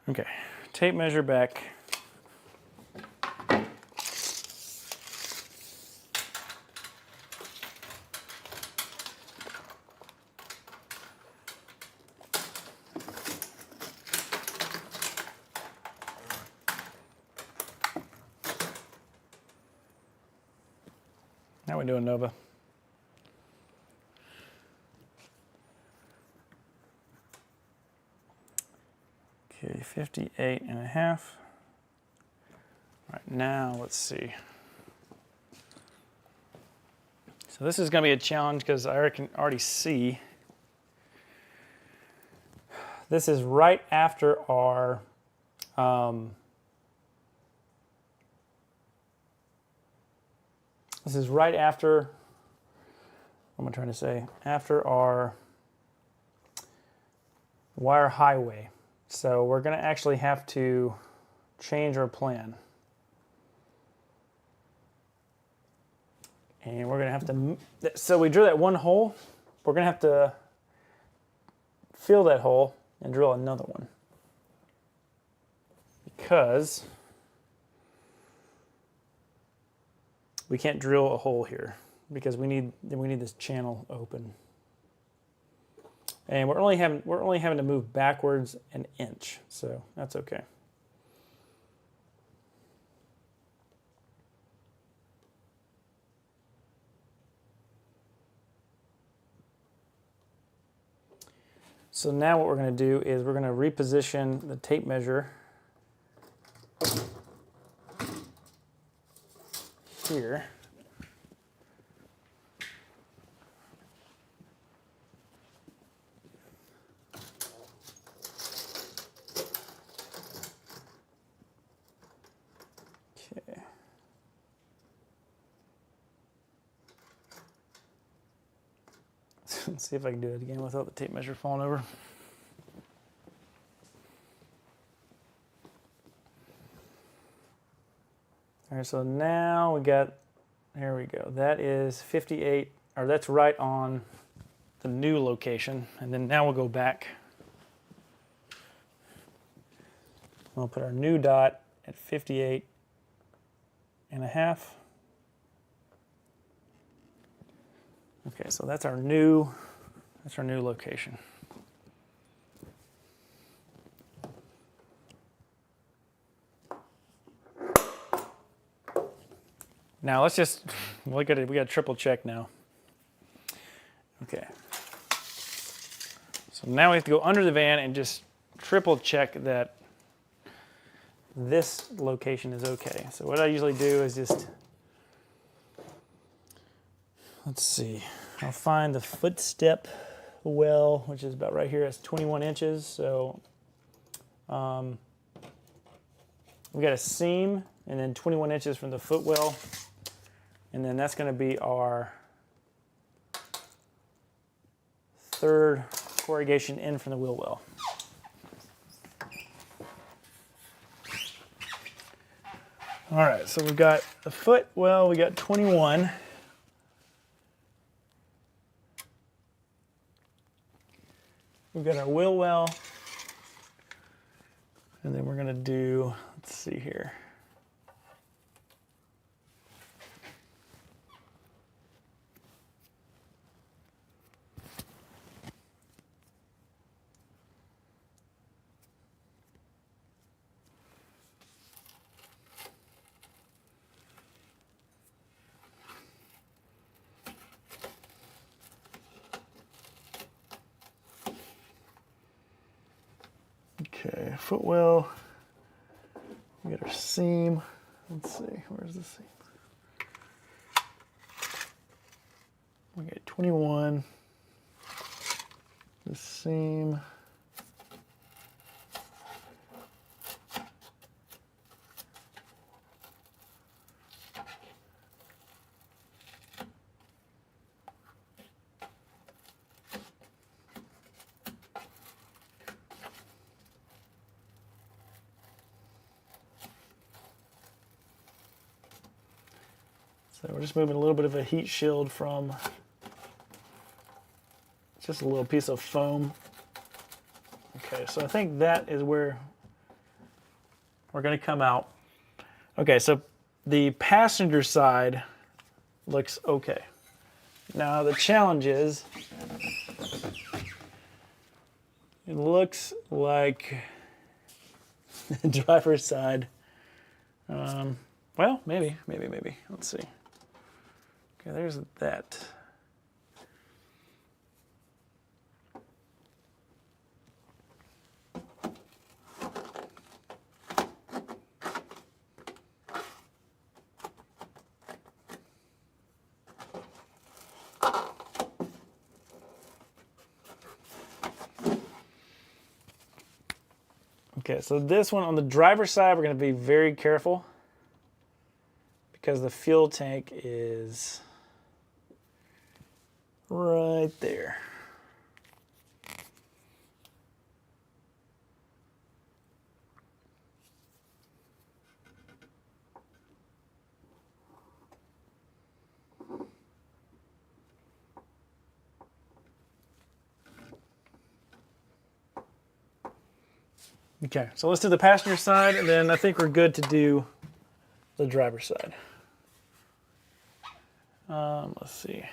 Okay, tape measure back. How we doing, Nova? Okay, 58 and a half. All right, now let's see. So this is going to be a challenge because I can already see this is right after our this is right after, what am I trying to say? After our wire highway. So we're going to actually have to change our plan. And we're gonna have to, so we drill that one hole, we're gonna have to fill that hole and drill another one. Because we can't drill a hole here because we need this channel open. And we're only having to move backwards an inch, so that's okay. So now what we're going to do is we're going to reposition the tape measure here. Okay. Let's see if I can do it again without the tape measure falling over. All right, so now we got, here we go. That is 58, or that's right on the new location. And then now we'll go back. We'll put our new dot at 58 and a half. Okay, so that's our new location. Now let's just look at it. We got to triple check now. Okay. So now we have to go under the van and just triple check that this location is okay. So what I usually do is just, let's see, I'll find the footstep well, which is about right here. It's 21 inches. So we got a seam and then 21 inches from the footwell. And then that's going to be our third corrugation in from the wheel well. All right, so we've got the footwell, we got 21. We've got our wheel well. And then we're going to do, let's see here. Okay, footwell. We got our seam. Let's see, where's the seam? We got 21. The seam. So we're just moving a little bit of a heat shield from just a little piece of foam. Okay, so I think that is where we're going to come out. Okay, so the passenger side looks okay. Now the challenge is, it looks like the driver's side, well, maybe. Let's see. Okay, there's that. Okay, so this one on the driver's side, we're going to be very careful because the fuel tank is right there. Okay, so let's do the passenger side, and then I think we're good to do the driver's side. Let's see.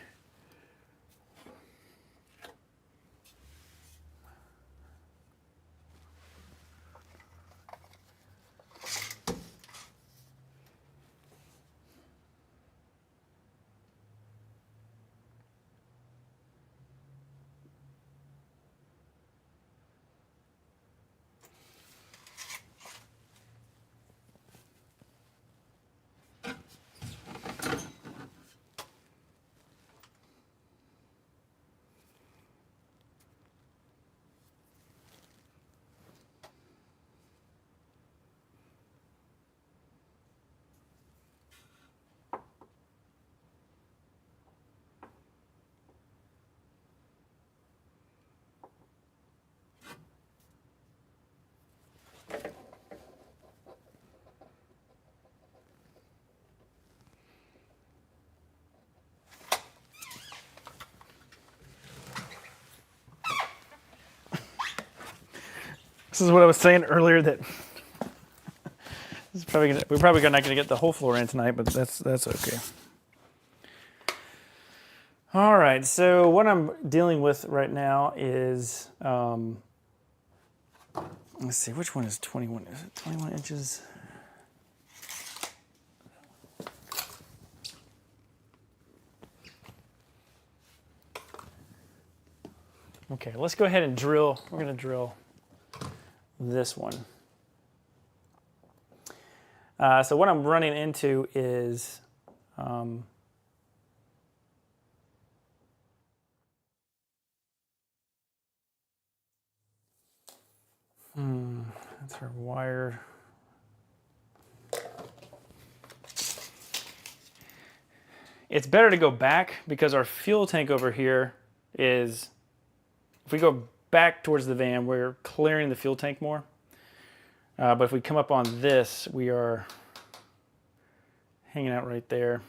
This is what I was saying earlier, that we're probably not going to get the whole floor in tonight, but that's okay. All right, so what I'm dealing with right now is, let's see, which one is 21? Is it 21 inches? Okay, let's go ahead and drill. We're going to drill this one. So what I'm running into is that's our wire. It's better to go back because our fuel tank over here is, if we go back towards the van, we're clearing the fuel tank more. But if we come up on this, we are hanging out right there.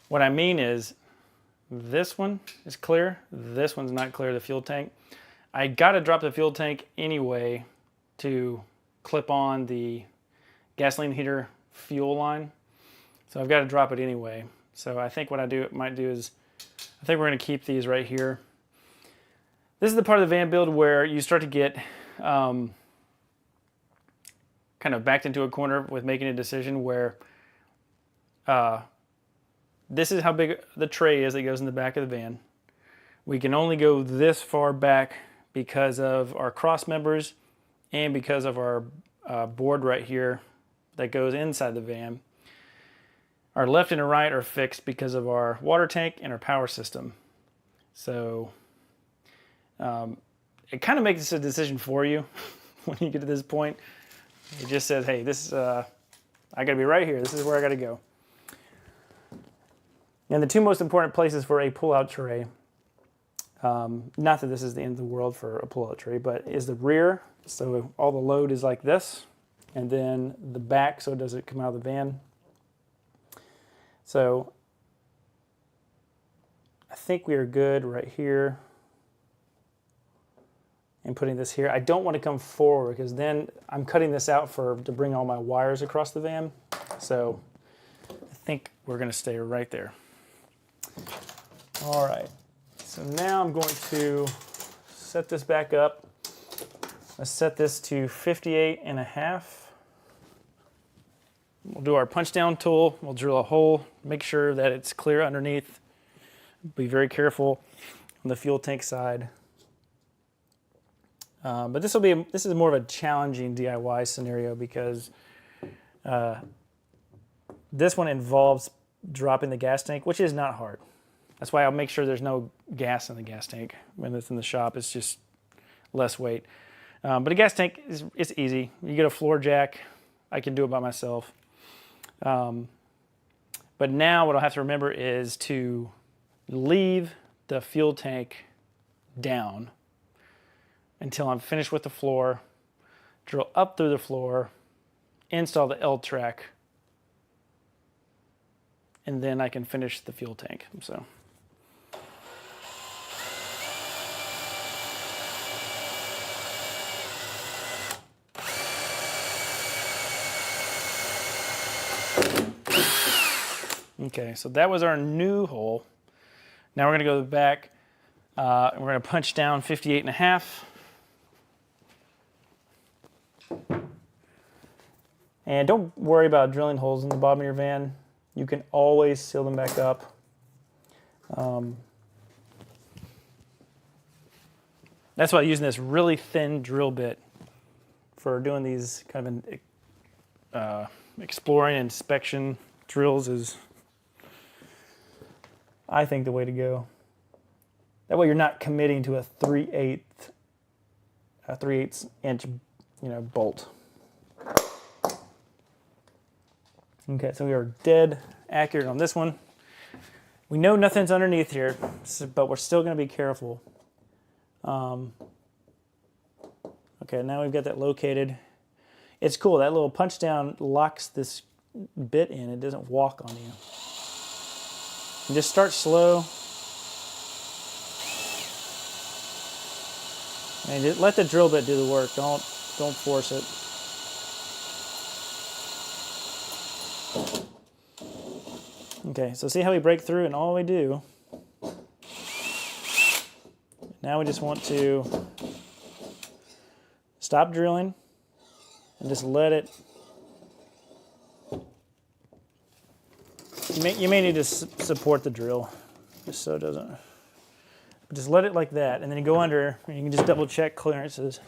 What I mean is, this one is clear, this one's not clear, the fuel tank. I gotta drop the fuel tank anyway to clip on the gasoline heater fuel line. So I've got to drop it anyway. So I think what might do is, I think we're gonna keep these right here. This is the part of the van build where you start to get kind of backed into a corner with making a decision where this is how big the tray is that goes in the back of the van. We can only go this far back because of our cross members and because of our board right here that goes inside the van. Our left and our right are fixed because of our water tank and our power system. So it kind of makes a decision for you when you get to this point. It just says, hey, this is, I gotta be right here. This is where I gotta go. And the two most important places for a pull-out tray, not that this is the end of the world for a pull-out tray, but is the rear. So all the load is like this, and then the back, so it doesn't come out of the van. So I think we are good right here. And putting this here. I don't want to come forward because then I'm cutting this out to bring all my wires across the van. So I think we're going to stay right there. All right, so now I'm going to set this back up. Let's set this to 58.5. We'll do our punch down tool. We'll drill a hole, make sure that it's clear underneath. Be very careful on the fuel tank side. But this is more of a challenging DIY scenario because this one involves dropping the gas tank, which is not hard. That's why I'll make sure there's no gas in the gas tank. When it's in the shop, it's just less weight. But a gas tank, it's easy. You get a floor jack. I can do it by myself. But now what I'll have to remember is to leave the fuel tank down until I'm finished with the floor, drill up through the floor, install the L-track, and then I can finish the fuel tank. So Okay, so that was our new hole. Now we're gonna go back and we're gonna punch down 58.5. And don't worry about drilling holes in the bottom of your van. You can always seal them back up. That's why using this really thin drill bit for doing these kind of exploring and inspection drills is, I think, the way to go. That way you're not committing to a 3/8 inch, bolt. Okay, so we are dead accurate on this one. We know nothing's underneath here, but we're still going to be careful. Okay, now we've got that located. It's cool, that little punch down locks this bit in. It doesn't walk on you. And just start slow. And just let the drill bit do the work. Don't force it. Okay, so see how we break through, and all we do, now we just want to stop drilling and just let it. You may need to support the drill just so it doesn't. But just let it like that, and then you go under and you can just double check clearances.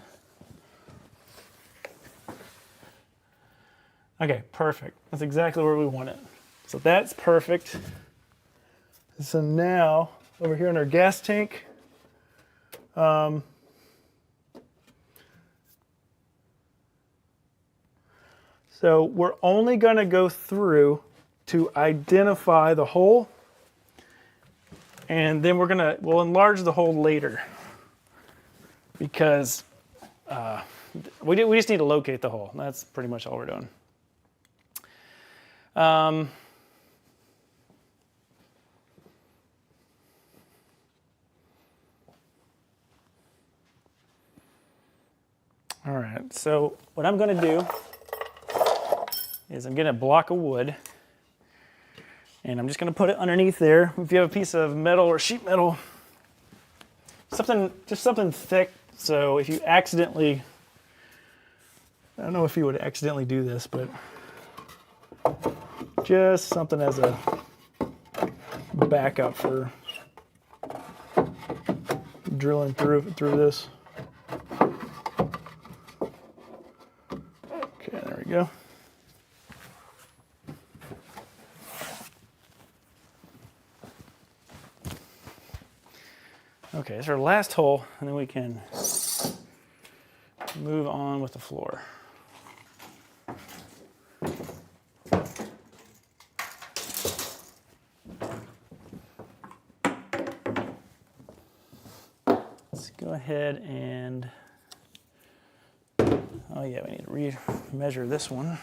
Okay, perfect. That's exactly where we want it. So that's perfect. So now, over here in our gas tank, so we're only going to go through to identify the hole, and then we'll enlarge the hole later because we just need to locate the hole. That's pretty much all we're doing. All right, so what I'm going to do is I'm getting a block of wood, and I'm just going to put it underneath there. If you have a piece of metal or sheet metal, just something thick, so if you accidentally, I don't know if you would accidentally do this, but just something as a backup for drilling through this. Okay, there we go. Okay, that's our last hole, and then we can move on with the floor. Let's go ahead and, oh yeah, we need to re-measure this one.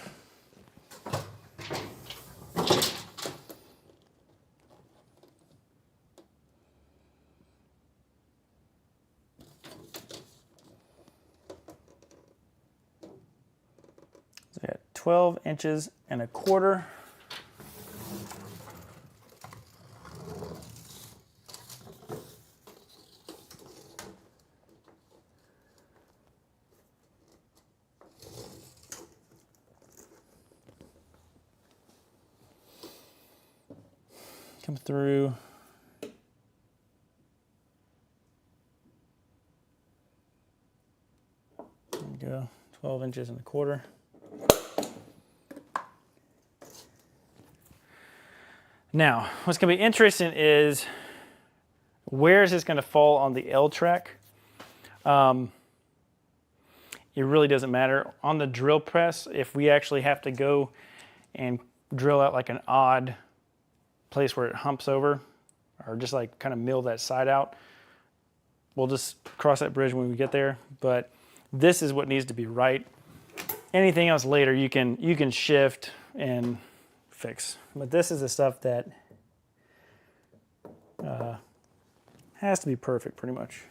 So we got 12 inches and a quarter. Come through. There we go, 12 inches and a quarter. Now, what's going to be interesting is where is this going to fall on the L track? It really doesn't matter. On the drill press, if we actually have to go and drill out like an odd place where it humps over, or just like kind of mill that side out, we'll just cross that bridge when we get there. But this is what needs to be right. Anything else later you can shift and fix. But this is the stuff that has to be perfect pretty much.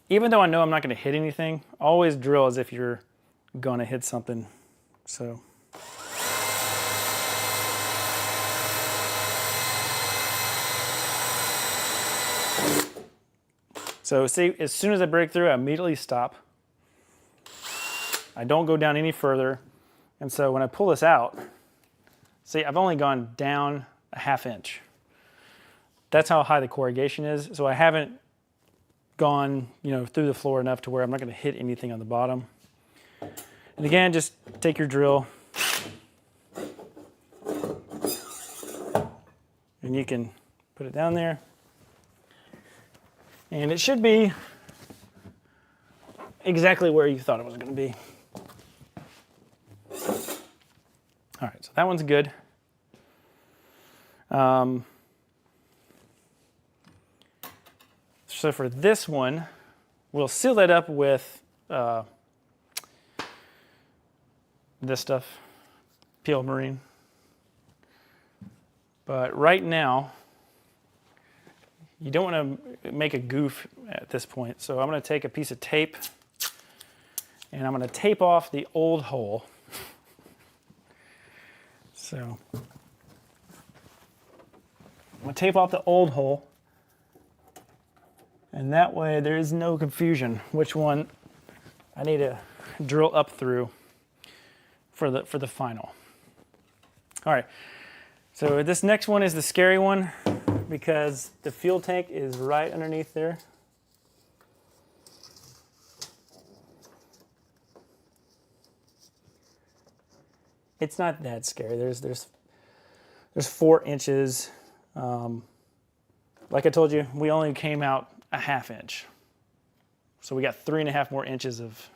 Even though I know I'm not going to hit anything, always drill as if you're gonna hit something. So see, as soon as I break through, I immediately stop. I don't go down any further. And so when I pull this out, see, I've only gone down a 1/2 inch. That's how high the corrugation is. So I haven't gone, through the floor enough to where I'm not going to hit anything on the bottom. And again, just take your drill and you can put it down there. And it should be exactly where you thought it was going to be. All right, so that one's good. So for this one, we'll seal that up with this stuff, PL Marine. But right now, you don't want to make a goof at this point. So I'm going to take a piece of tape and I'm going to tape off the old hole. So I'm going to tape off the old hole, and that way there is no confusion which one I need to drill up through for the final. All right, so this next one is the scary one because the fuel tank is right underneath there. It's not that scary. There's 4 inches. Like I told you, we only came out a 1/2 inch. So we got 3.5 more inches of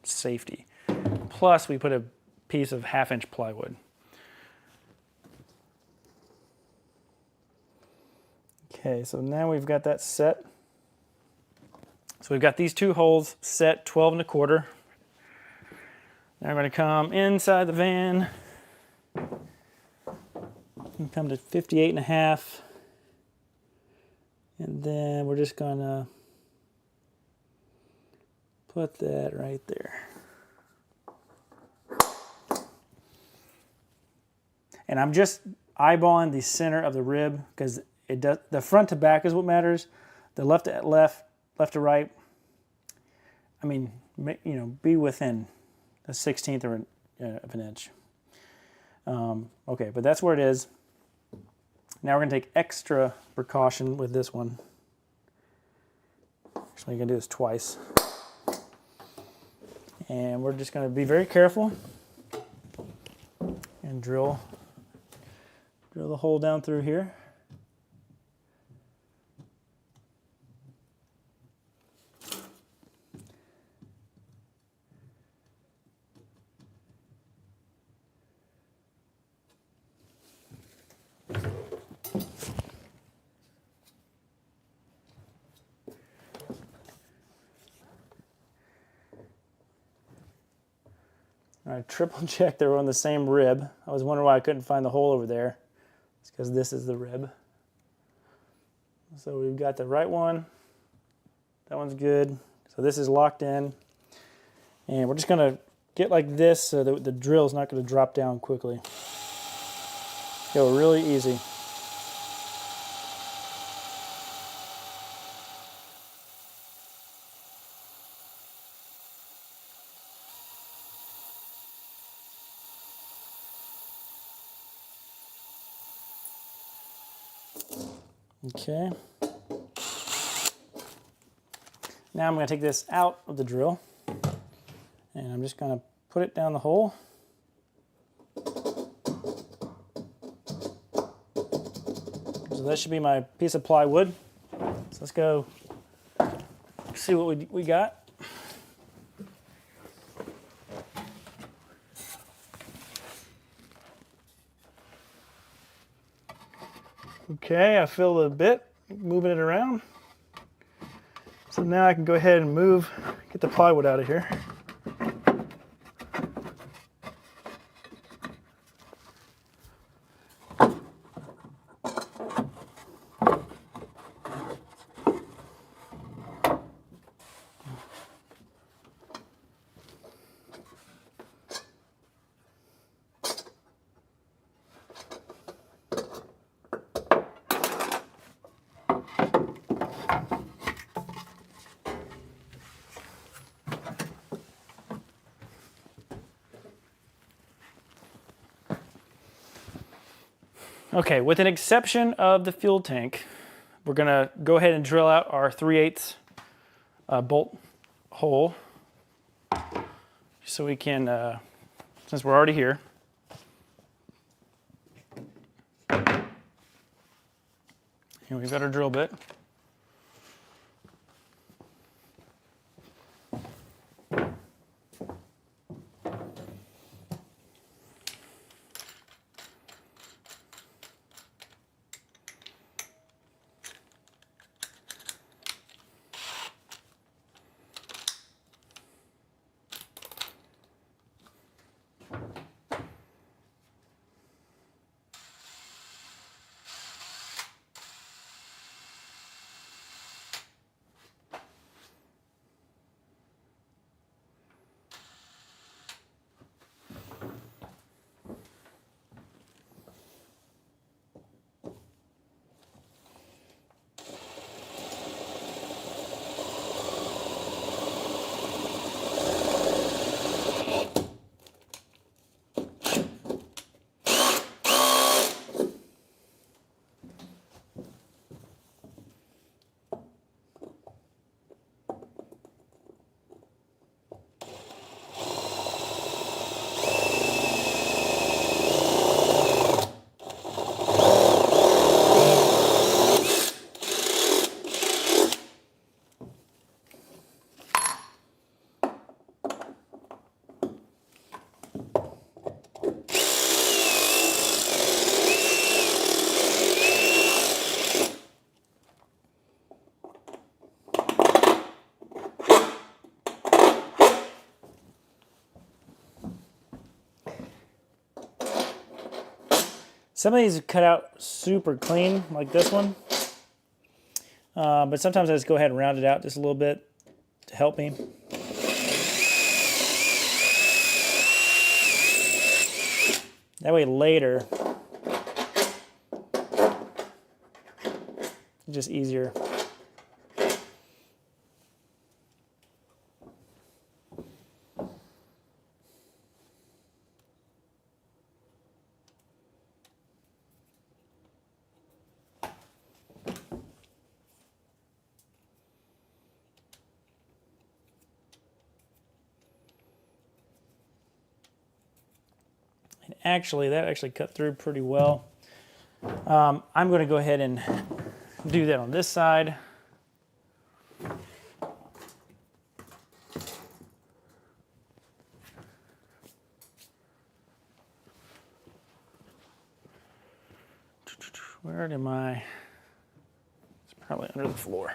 safety. Plus we put a piece of 1/2 inch plywood. Okay, so now we've got that set. So we've got these 2 holes set 12 1/4. Now we're going to come inside the van and come to 58.5. And then we're just going to put that right there. And I'm just eyeballing the center of the rib because the front to back is what matters. The left to right, I mean, be within a 1/16 of an inch. Okay, but that's where it is. Now we're going to take extra precaution with this one. Actually, I'm going to do this twice. And we're just going to be very careful and drill the hole down through here. I triple checked they were on the same rib. I was wondering why I couldn't find the hole over there. It's because this is the rib. So we've got the right one. That one's good. So this is locked in. And we're just going to get like this so that the drill's not going to drop down quickly. Go really easy. Okay. Now I'm going to take this out of the drill and I'm just going to put it down the hole. So that should be my piece of plywood. So let's go see what we got. Okay, I filled a bit, moving it around. So now I can go ahead and get the plywood out of here. Okay, with an exception of the fuel tank, we're gonna go ahead and drill out our 3/8 bolt hole so we can, since we're already here. Here we've got our drill bit. Some of these cut out super clean, like this one. But sometimes I just go ahead and round it out just a little bit to help me. That way later, it's just easier. Actually, that actually cut through pretty well. I'm going to go ahead and do that on this side. Where am I? It's probably under the floor.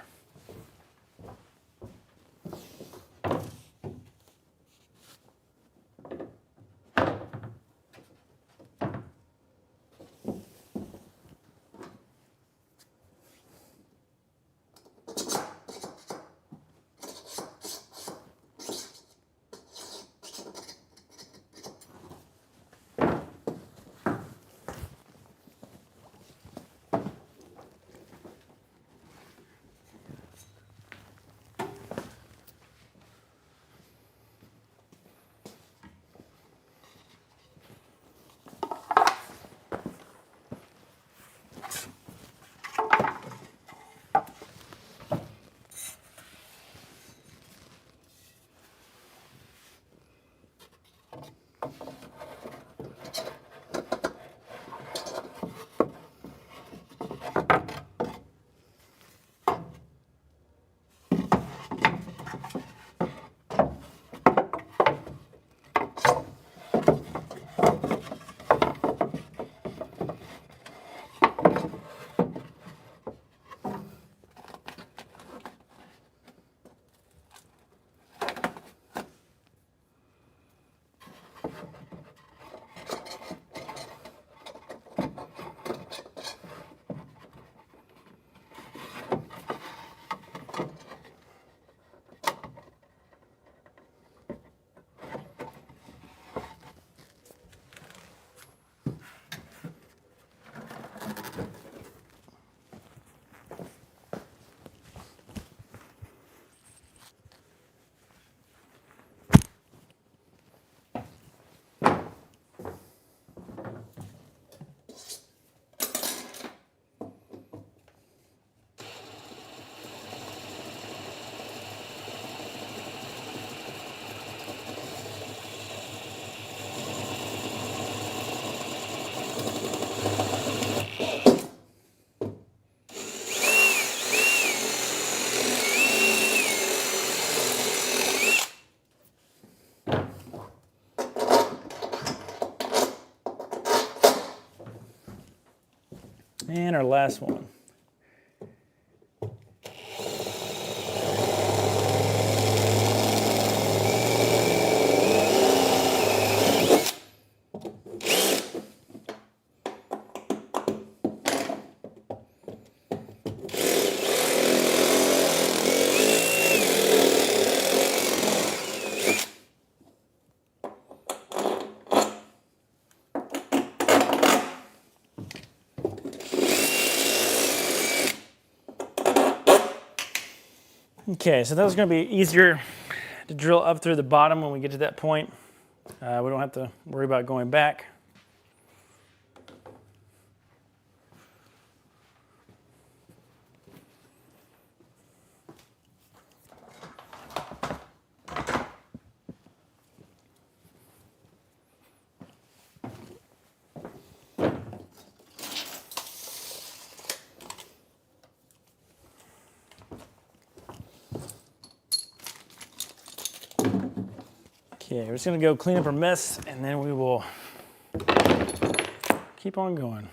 last one. Okay, so that was going to be easier to drill up through the bottom when we get to that point. We don't have to worry about going back. Okay, we're just gonna go clean up our mess and then we will keep on going.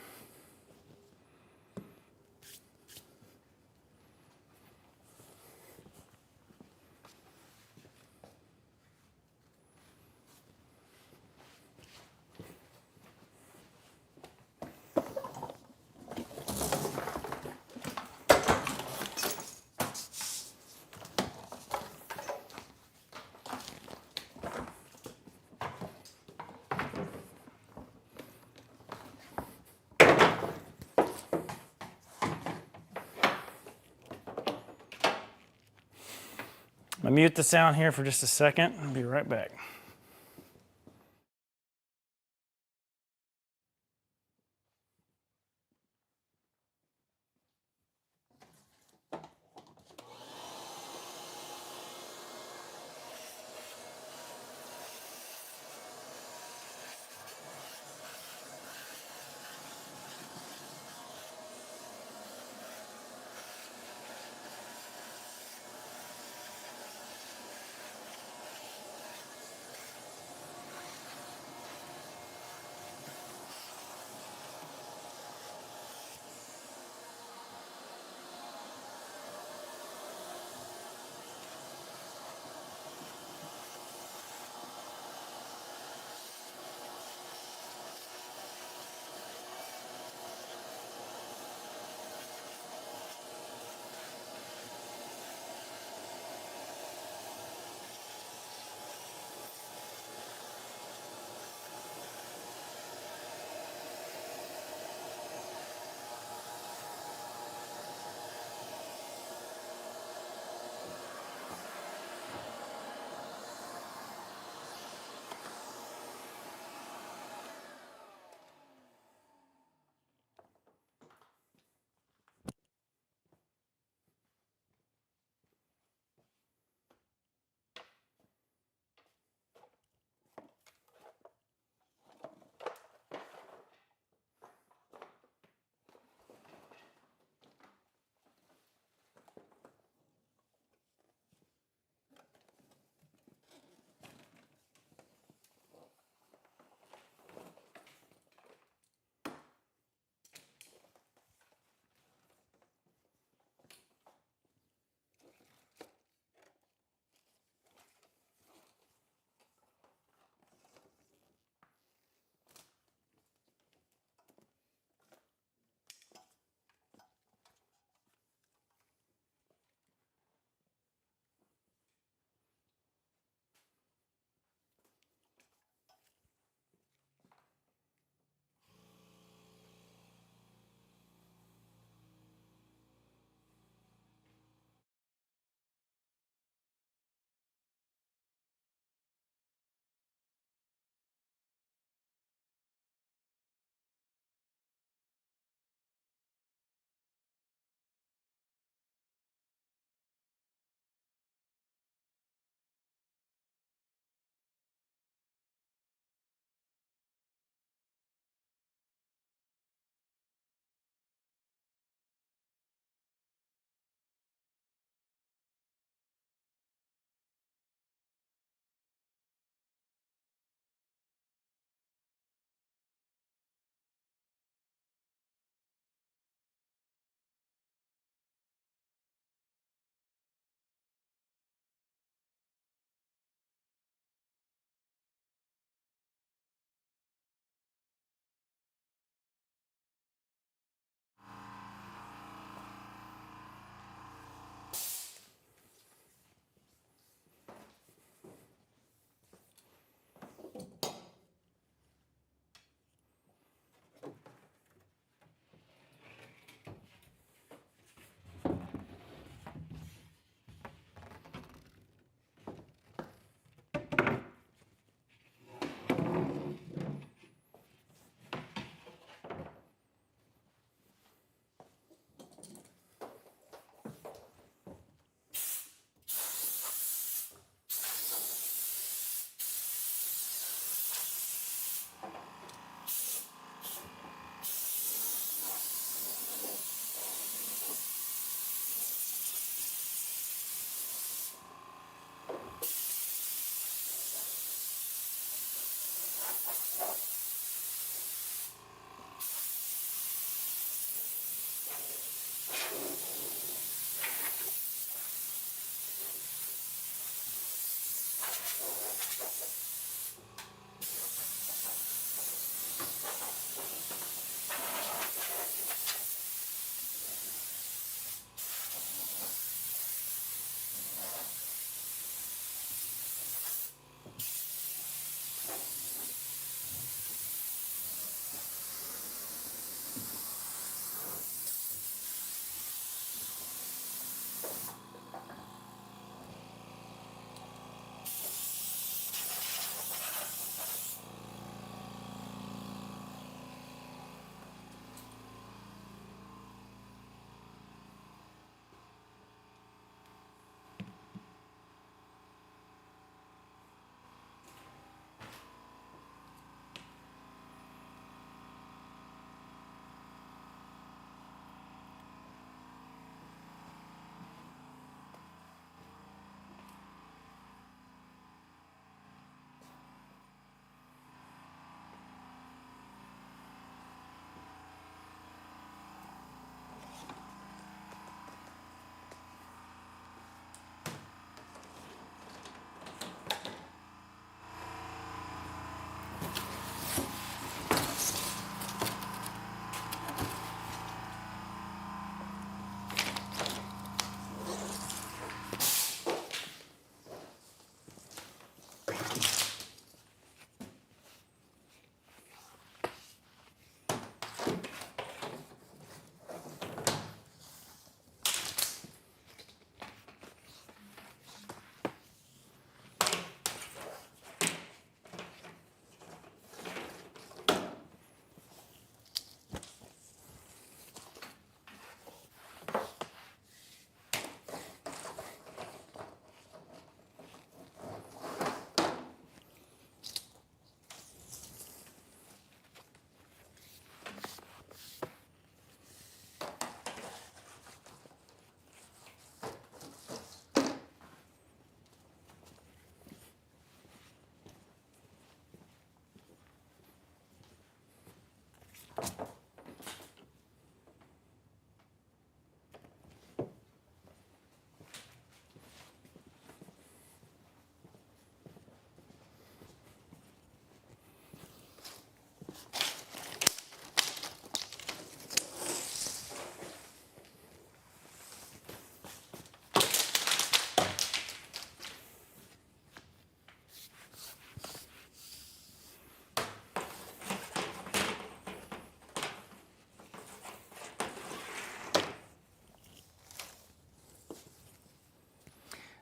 I'm gonna mute the sound here for just a second. I'll be right back.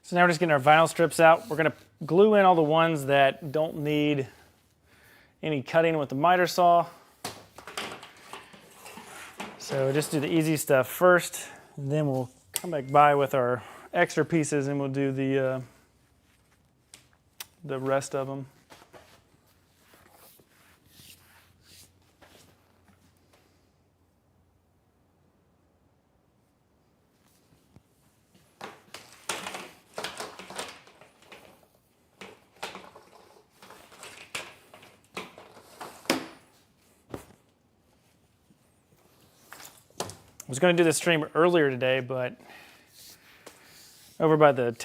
So now we're just getting our vinyl strips out. We're going to glue in all the ones that don't need any cutting with the miter saw. So just do the easy stuff first, and then we'll come back by with our extra pieces and we'll do the rest of them. I was going to do this stream earlier today, but over by the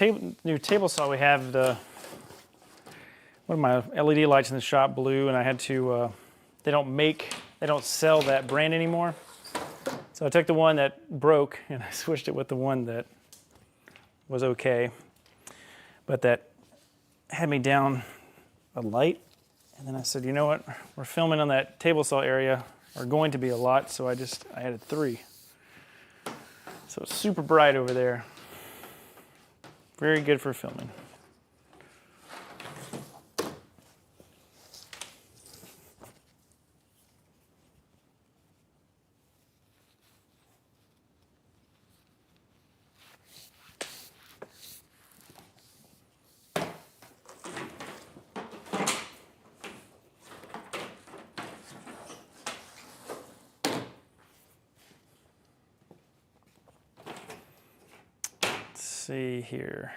new table saw we have, one of my LED lights in the shop blew, and I had to, they don't sell that brand anymore. So I took the one that broke and I switched it with the one that was okay, but that had me down a light. And then I said, you know what, we're filming on that table saw area, or going to be a lot, so I added 3. So it's super bright over there. Very good for filming. See here.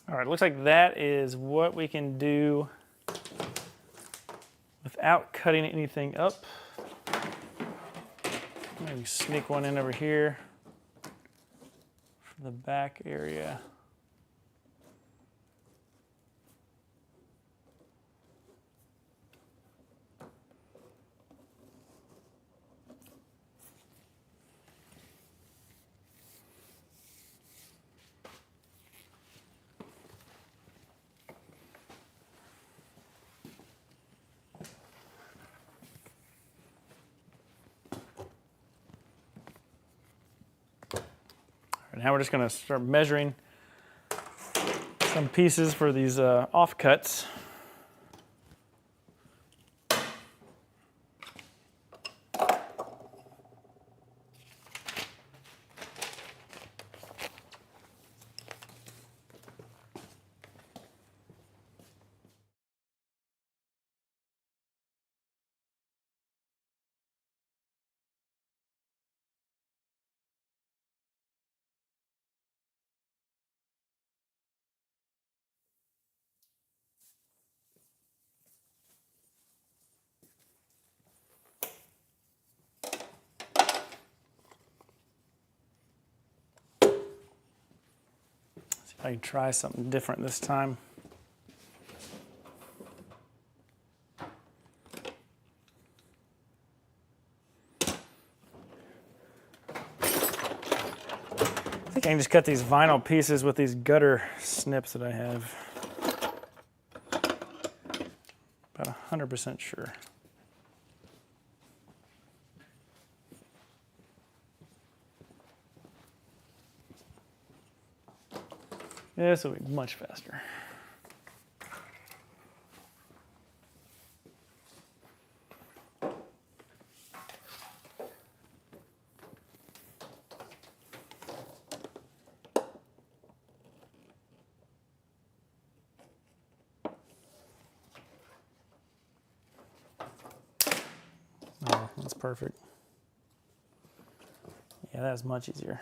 All right, looks like that is what we can do without cutting anything up. Maybe sneak one in over here from the back area. Now we're just going to start measuring some pieces for these offcuts. I can try something different this time. I think I can just cut these vinyl pieces with these gutter snips that I have. About 100% sure. This will be much faster. Oh, that's perfect. Yeah, that's much easier.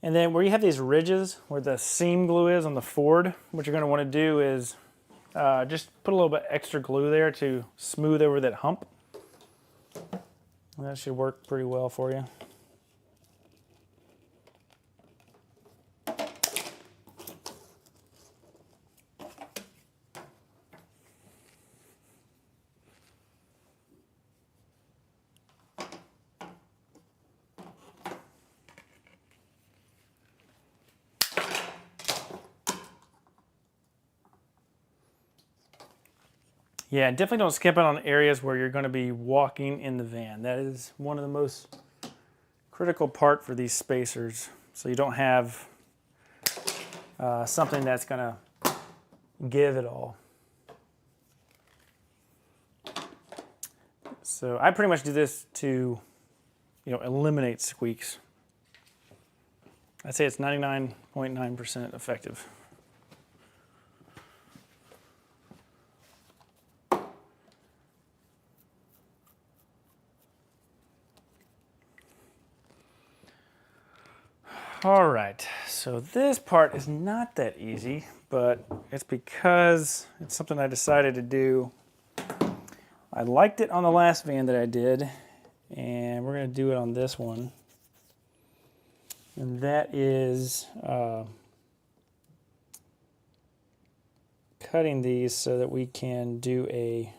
And then where you have these ridges where the seam glue is on the Ford, what you're going to want to do is just put a little bit extra glue there to smooth over that hump. And that should work pretty well for you. Yeah, definitely don't skip it on areas where you're going to be walking in the van. That is one of the most critical part for these spacers. So you don't have something that's going to give it all. So I pretty much do this to, eliminate squeaks. I'd say it's 99.9% effective. All right, so this part is not that easy, but it's because it's something I decided to do. I liked it on the last van that I did, and we're going to do it on this one. And that is cutting these so that we can do a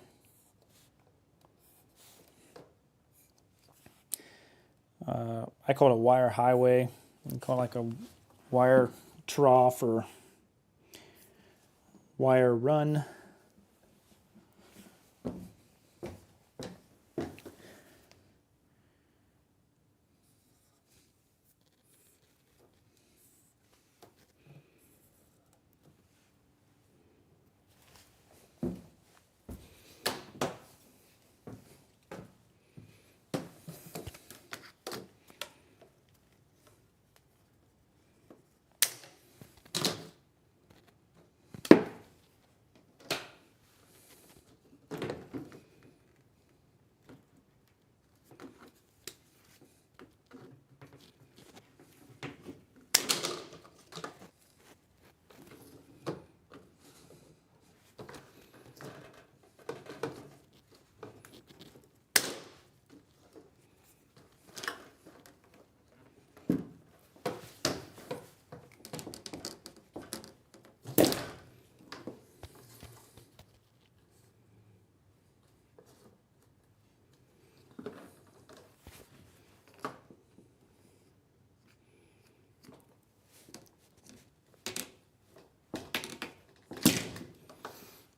I call it a wire highway. We call it like a wire trough or wire run.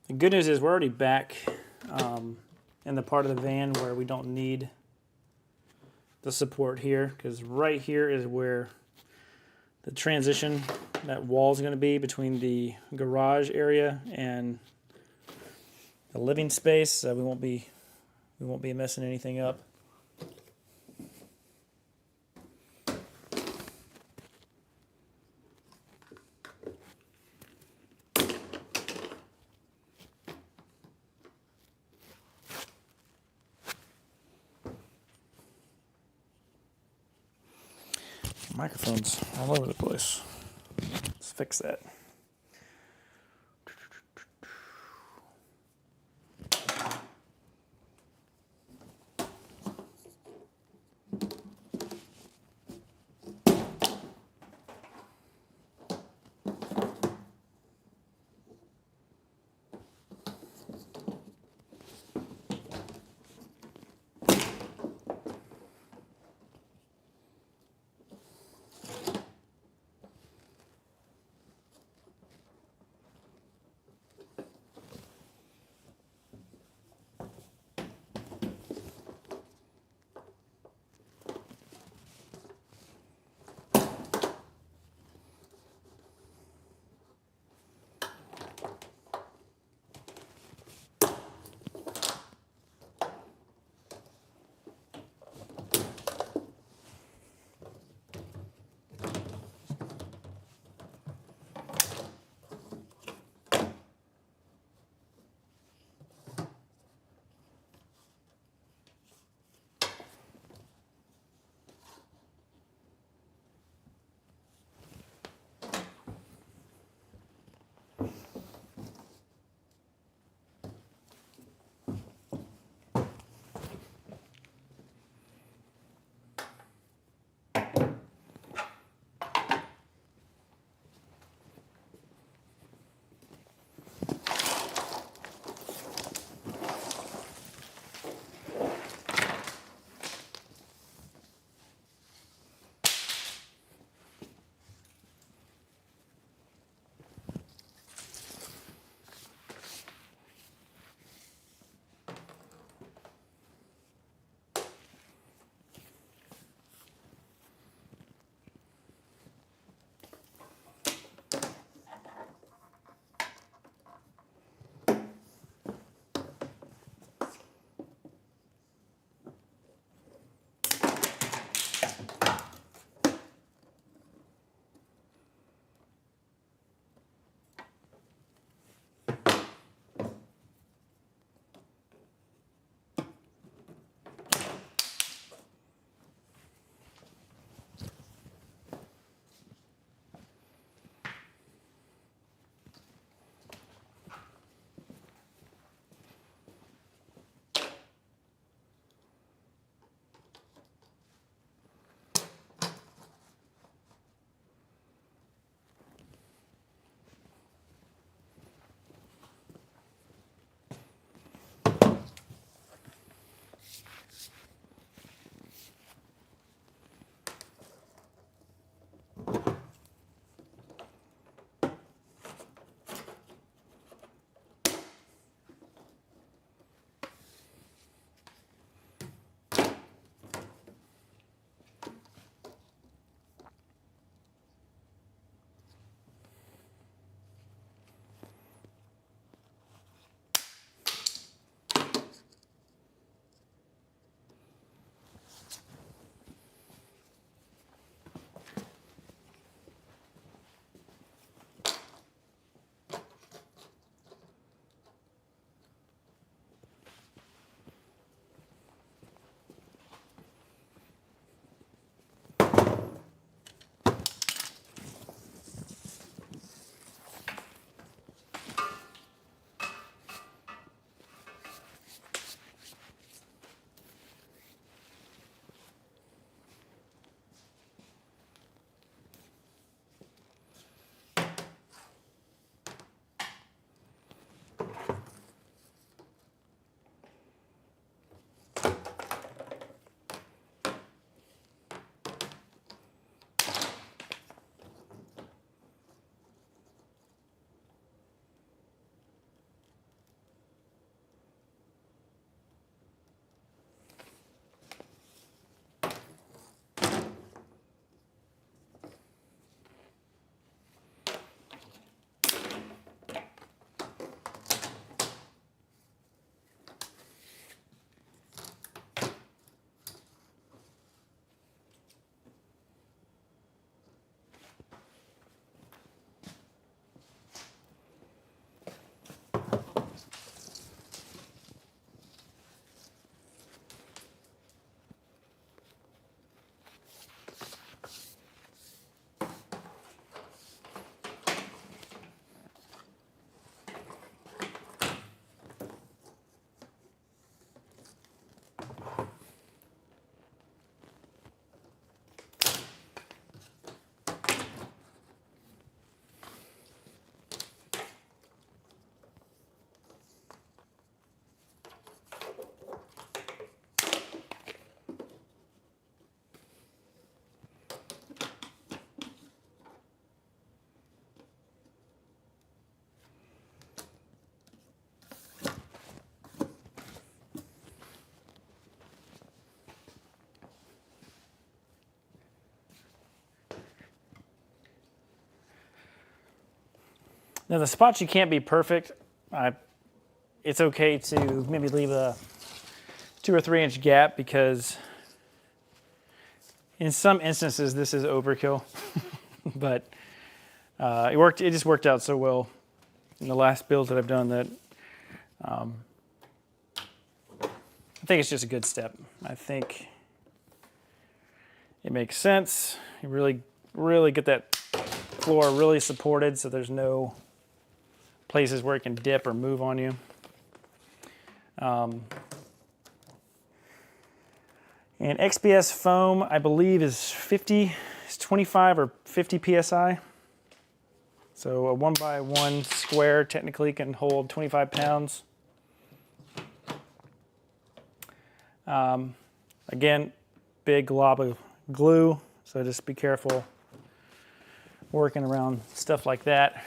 The good news is we're already back in the part of the van where we don't need the support here, because right here is where the transition, that wall is going to be between the garage area and the living space. So we won't be messing anything up. Microphone's all over the place. Let's fix that. Now the spots you can't be perfect, it's okay to maybe leave a 2 or 3 inch gap, because in some instances this is overkill. But it just worked out so well in the last builds that I've done that I think it's just a good step. I think it makes sense. You really get that floor really supported, so there's no places where it can dip or move on you. And XPS foam, I believe, is 25 or 50 psi. So a 1x1 square technically can hold 25 pounds. Again, big glob of glue, so just be careful working around stuff like that.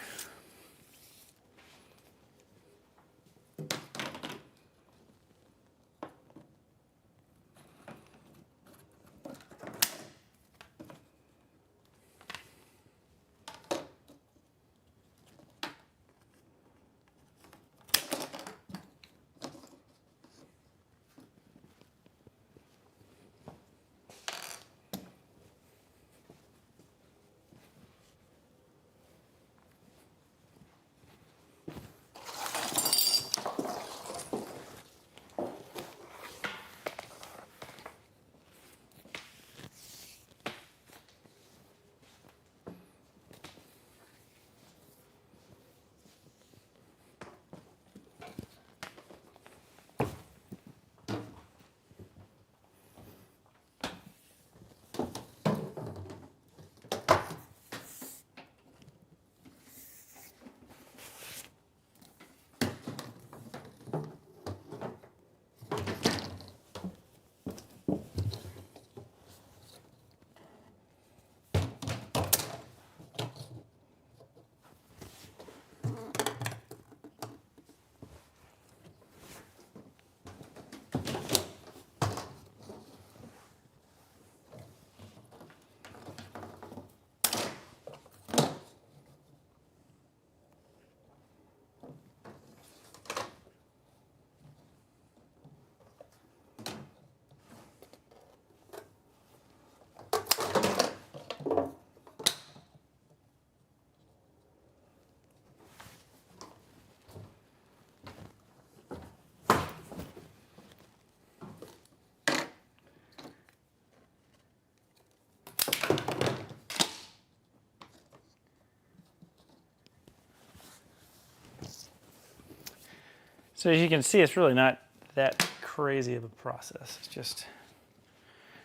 So as you can see, it's really not that crazy of a process. It just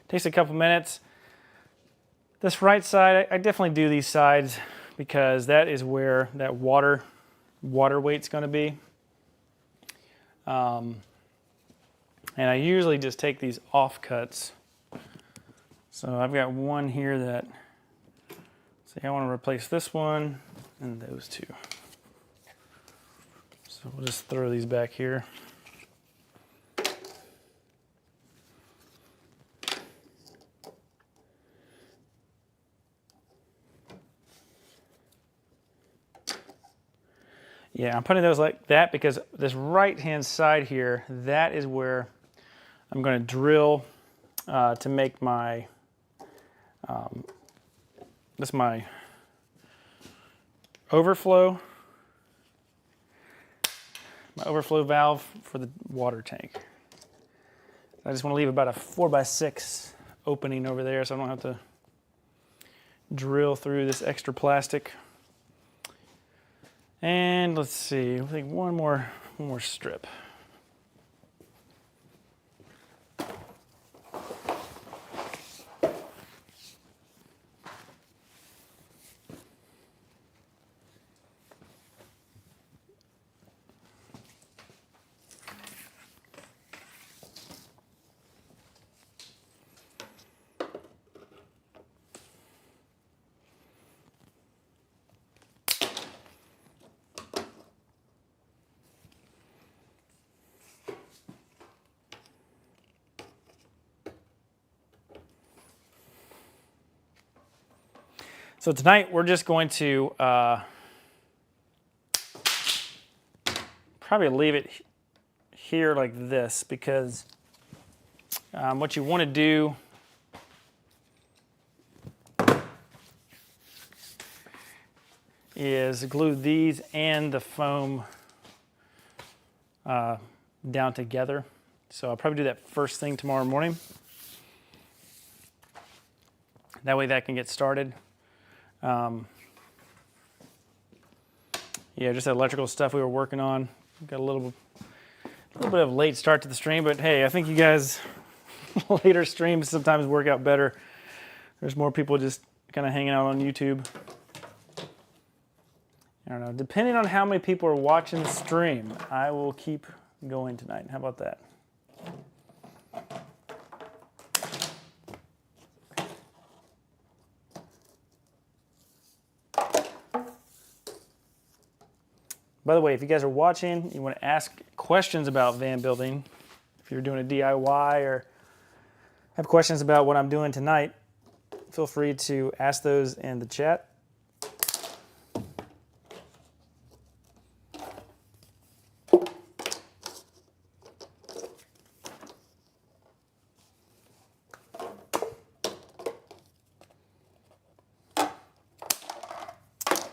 takes a couple minutes. This right side, I definitely do these sides because that is where that water weight's going to be. And I usually just take these offcuts. So I've got one here that, say I want to replace this one and those two. So we'll just throw these back here. Yeah, I'm putting those like that because this right-hand side here, that is where I'm going to drill to make my, this is my overflow. My overflow valve for the water tank. I just want to leave about a 4x6 opening over there so I don't have to drill through this extra plastic. And let's see, I think one more strip. So tonight we're just going to probably leave it here like this, because what you want to do is glue these and the foam down together. So I'll probably do that first thing tomorrow morning. That way that can get started. Yeah, just electrical stuff we were working on. Got a little bit of a late start to the stream, but hey, I think you guys later streams sometimes work out better. There's more people just kind of hanging out on YouTube. I don't know. Depending on how many people are watching the stream, I will keep going tonight. How about that? By the way, if you guys are watching, you want to ask questions about van building, if you're doing a DIY or have questions about what I'm doing tonight, feel free to ask those in the chat.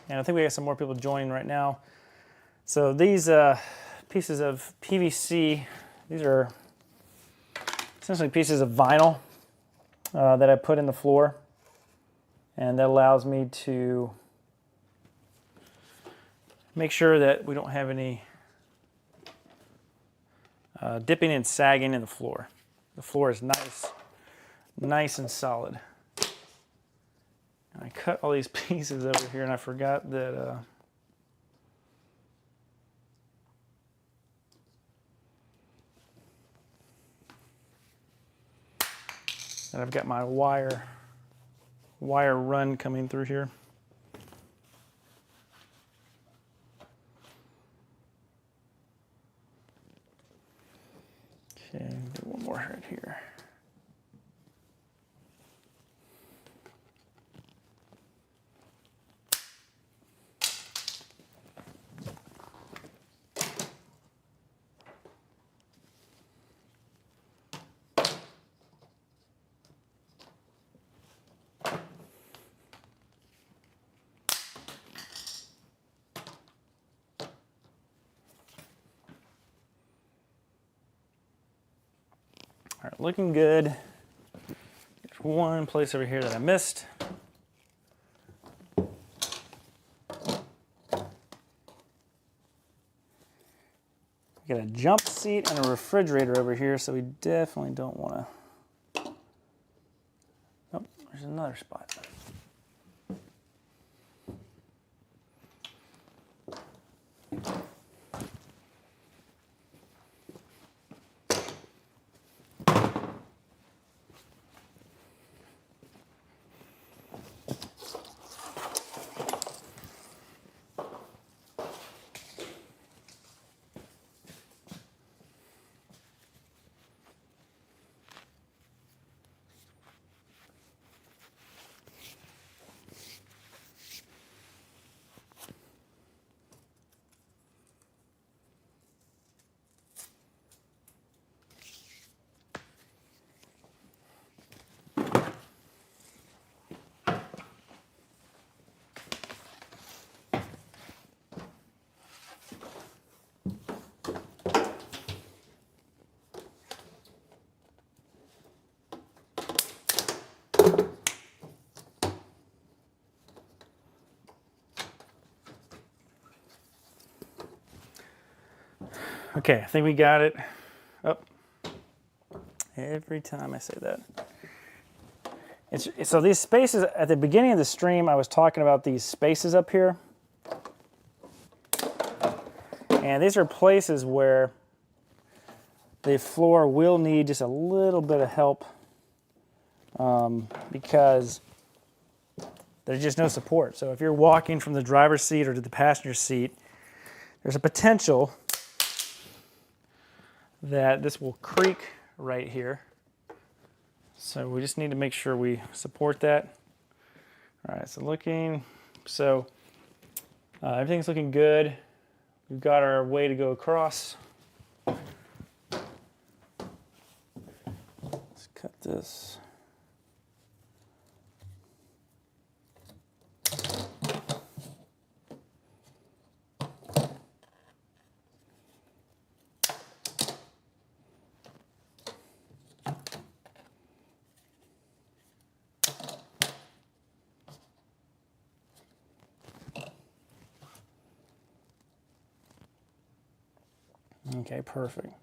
And I think we got some more people joining right now. So these pieces of PVC, these are essentially pieces of vinyl that I put in the floor. And that allows me to make sure that we don't have any dipping and sagging in the floor. The floor is nice and solid. And I cut all these pieces over here, and I forgot that I've got my wire run coming through here. Okay, do one more right here. All right, looking good. There's one place over here that I missed. We got a jump seat and a refrigerator over here, so we definitely don't want to. Oh, there's another spot. Okay, I think we got it. Oh, every time I say that. So these spaces, at the beginning of the stream, I was talking about these spaces up here. And these are places where the floor will need just a little bit of help because there's just no support. So if you're walking from the driver's seat or to the passenger seat, there's a potential that this will creak right here. So we just need to make sure we support that. All right, so everything's looking good. we've got our way to go across. Let's cut this. Okay, perfect.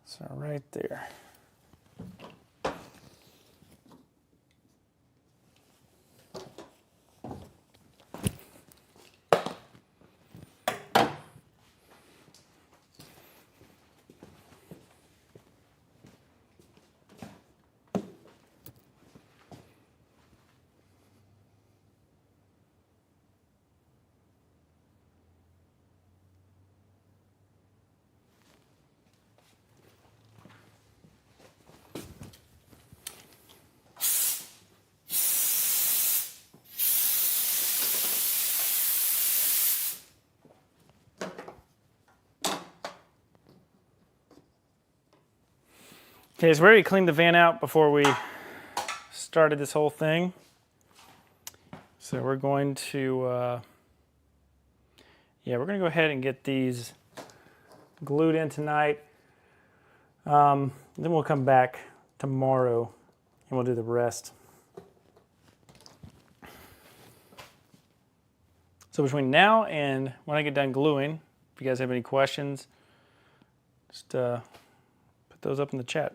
So right there. Okay, so we already cleaned the van out before we started this whole thing. So we're going to, we're going to go ahead and get these glued in tonight. Then we'll come back tomorrow and we'll do the rest. So between now and when I get done gluing, if you guys have any questions, just put those up in the chat.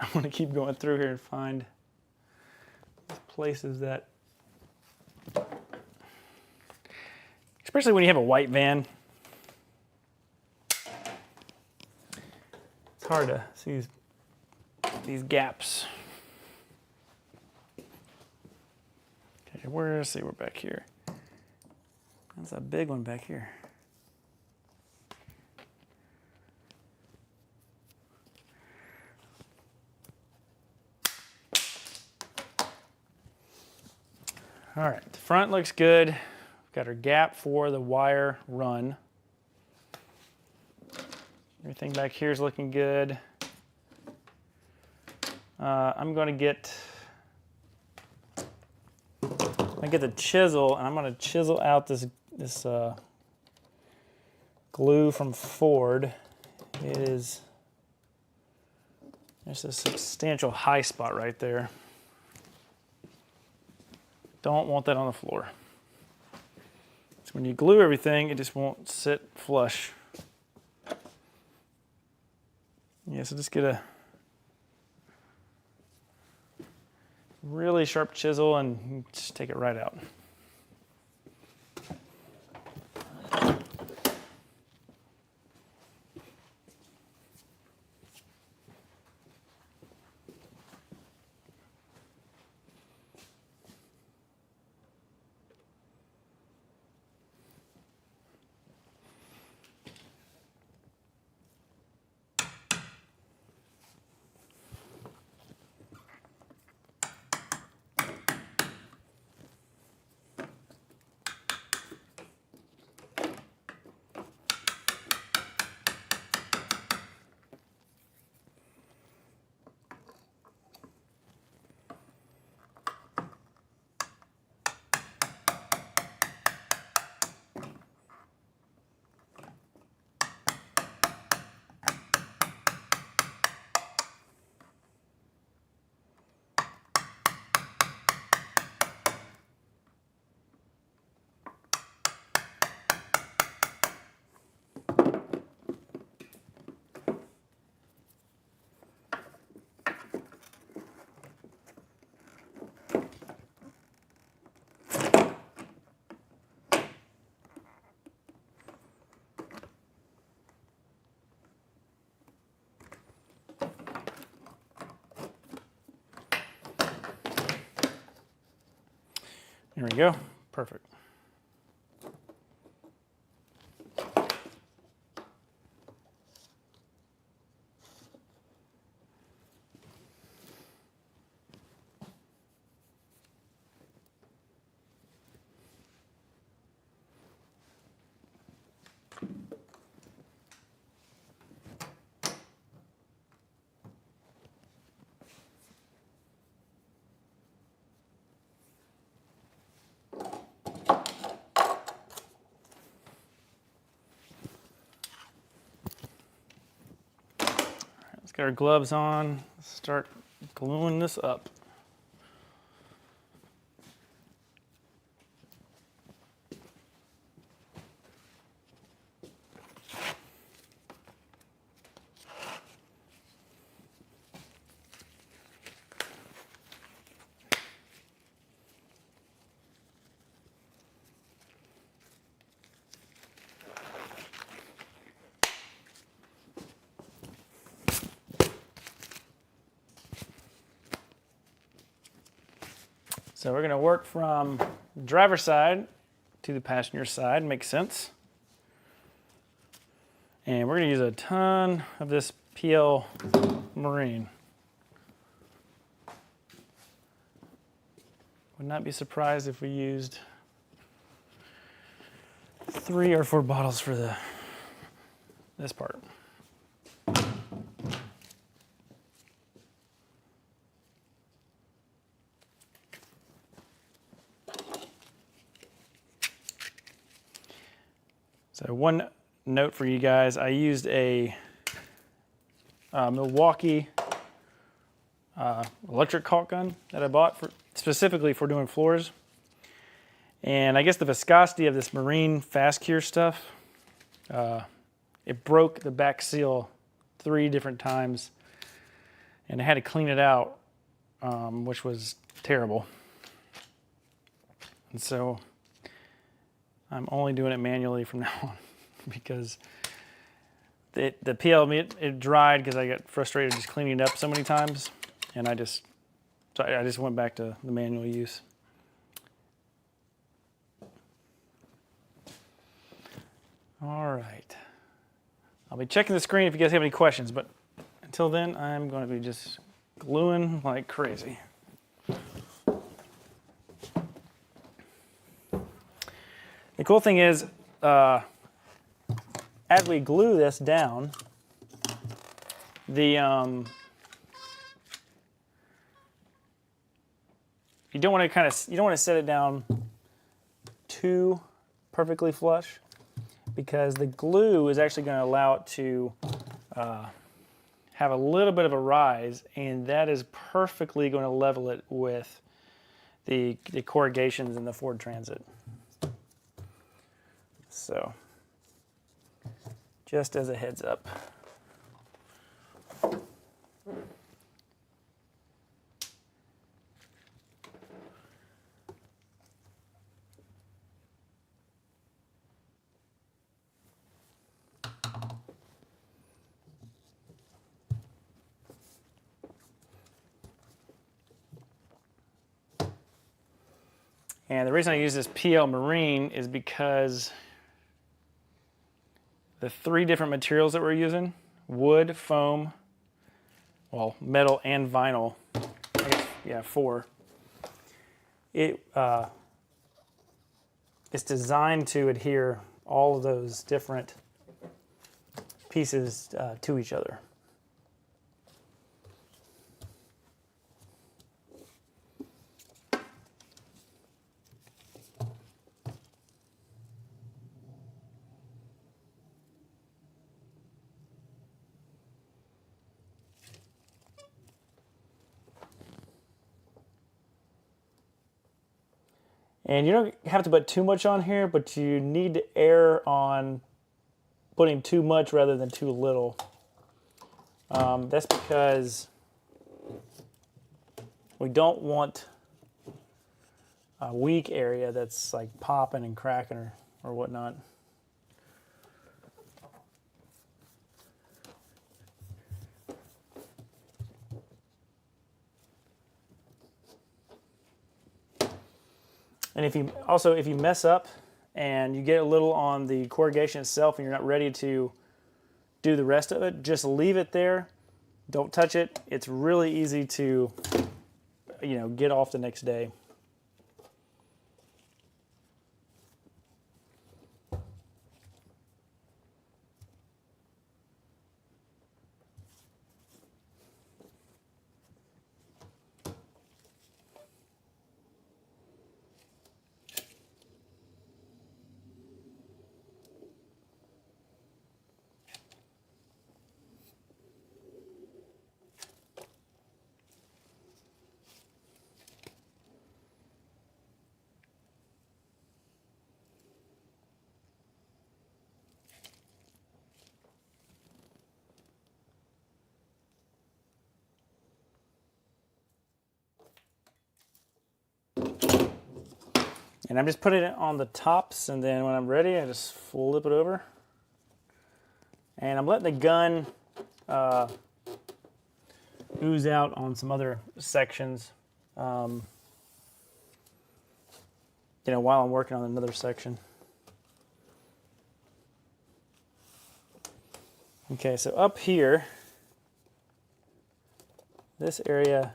I want to keep going through here and find places that, especially when you have a white van, it's hard to see these gaps. Okay, let's see, we're back here. That's a big one back here. All right, the front looks good. We've got our gap for the wire run. Everything back here is looking good. I'm going to get the chisel, and I'm going to chisel out this glue from Ford. There's a substantial high spot right there. Don't want that on the floor. So when you glue everything, it just won't sit flush. Yeah, so just get a really sharp chisel and just take it right out. There we go. Perfect. Get our gloves on. Let's start gluing this up. So we're going to work from driver's side to the passenger side. Makes sense. And we're going to use a ton of this PL Marine. Would not be surprised if we used 3 or 4 bottles for this part. So one note for you guys, I used a Milwaukee electric caulk gun that I bought specifically for doing floors. And I guess the viscosity of this Marine fast cure stuff, it broke the back seal 3 different times, and I had to clean it out, which was terrible. And so I'm only doing it manually from now on because the PL, it dried because I got frustrated just cleaning it up so many times, and I just went back to the manual use. All right. I'll be checking the screen if you guys have any questions, but until then, I'm going to be just gluing like crazy. The cool thing is, as we glue this down, you don't want to set it down too perfectly flush, because the glue is actually going to allow it to have a little bit of a rise, and that is perfectly going to level it with the corrugations in the Ford Transit. So, just as a heads up. And the reason I use this PL Marine is because the 3 different materials that we're using, wood, foam, well, metal and vinyl, I guess, yeah, 4. It's designed to adhere all of those different pieces to each other. And you don't have to put too much on here, but you need to err on putting too much rather than too little. That's because we don't want a weak area that's like popping and cracking or whatnot. And if you mess up and you get a little on the corrugation itself and you're not ready to do the rest of it, just leave it there. Don't touch it. It's really easy to, get off the next day. And I'm just putting it on the tops, and then when I'm ready, I just flip it over. And I'm letting the gun ooze out on some other sections, you know, while I'm working on another section. Okay, so up here, this area,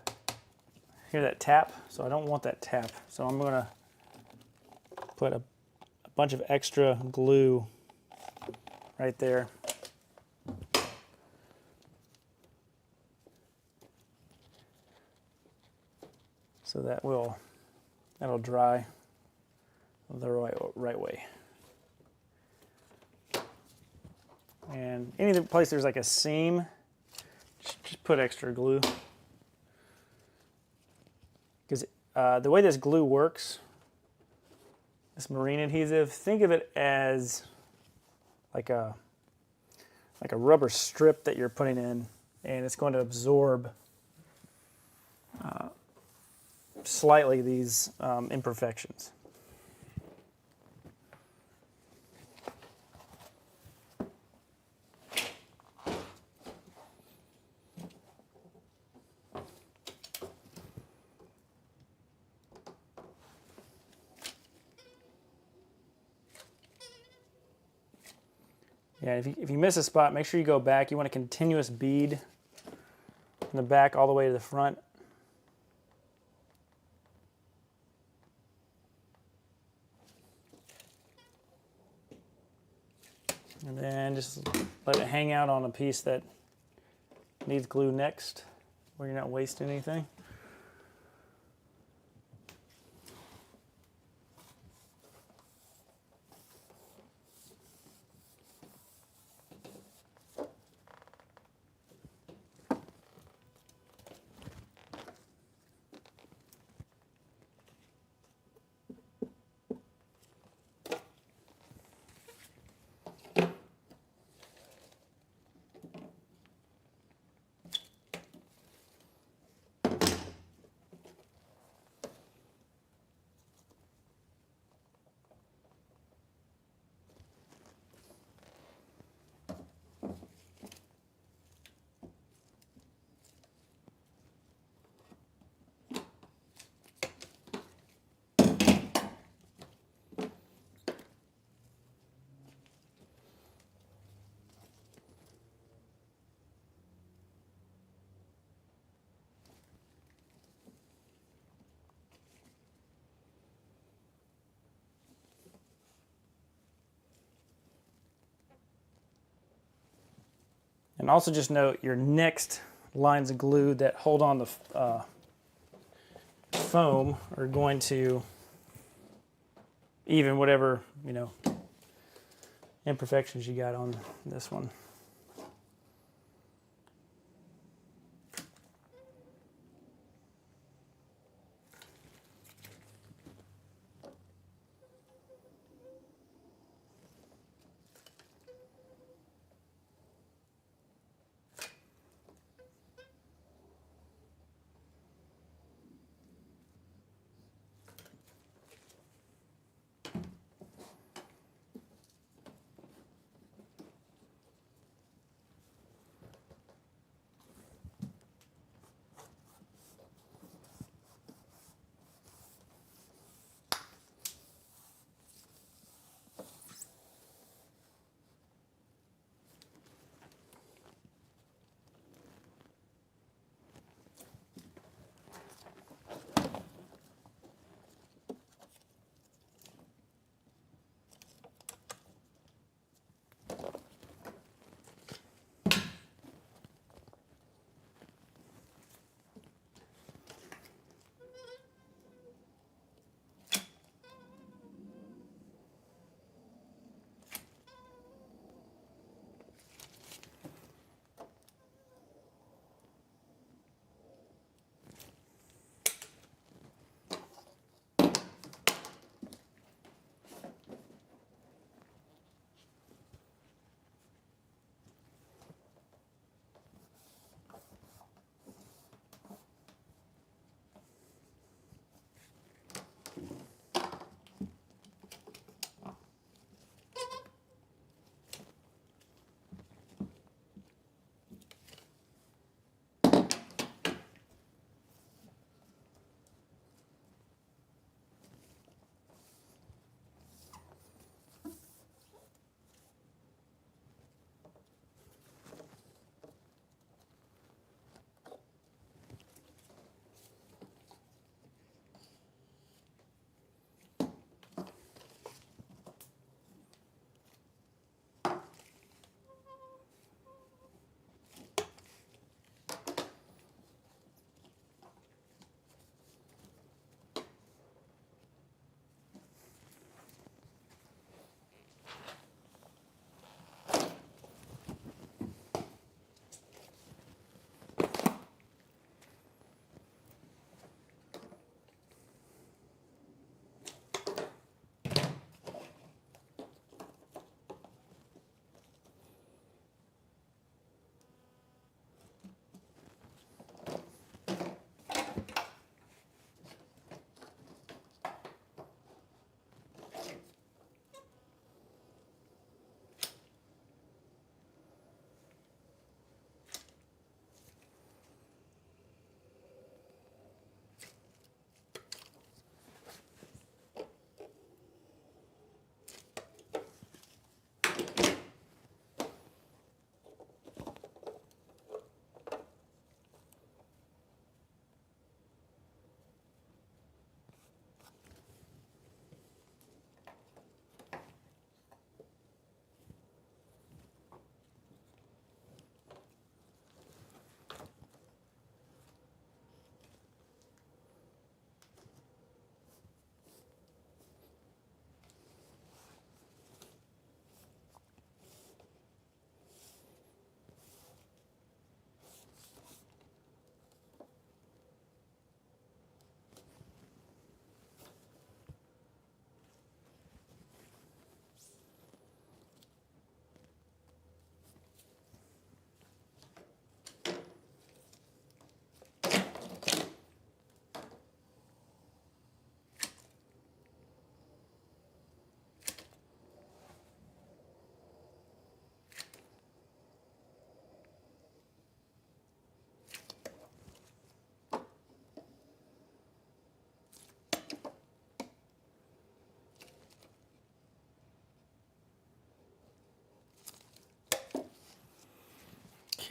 hear that tap? So I don't want that tap. So I'm gonna put a bunch of extra glue right there. So that'll dry the right way. And any place there's like a seam, just put extra glue. Because the way this glue works, this marine adhesive, think of it as like a rubber strip that you're putting in, and it's going to absorb slightly these imperfections. Yeah, if you miss a spot, make sure you go back. You want a continuous bead from the back all the way to the front. And then just let it hang out on a piece that needs glue next, where you're not wasting anything. And also just note your next lines of glue that hold on the foam are going to even whatever, you know, imperfections you got on this one.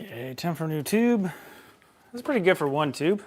Okay, time for a new tube. That's pretty good for one tube.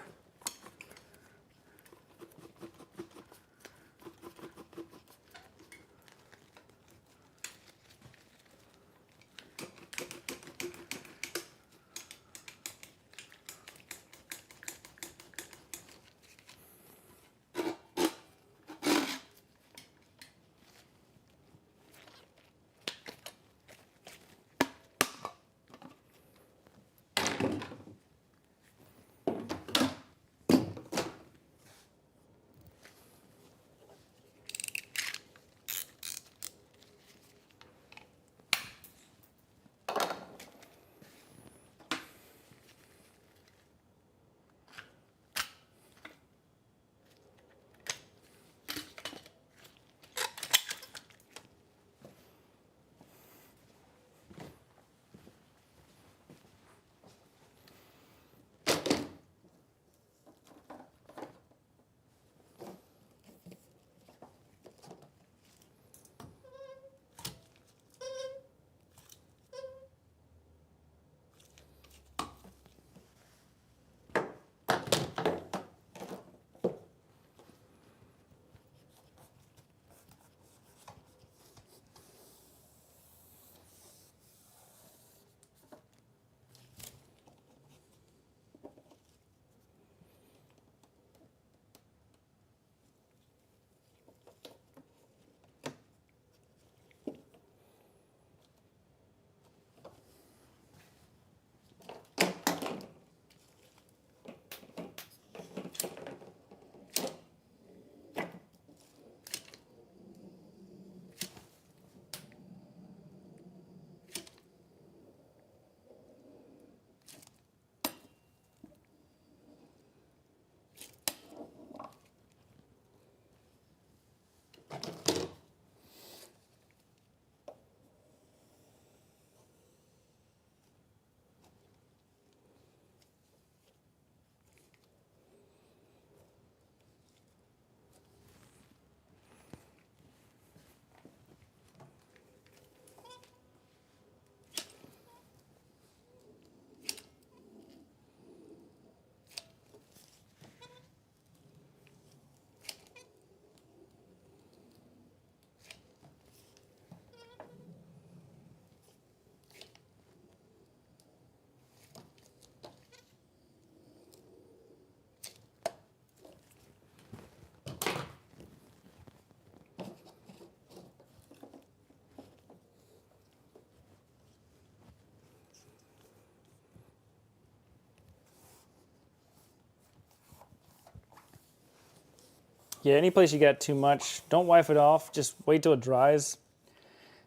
Yeah, any place you got too much, don't wipe it off. Just wait till it dries.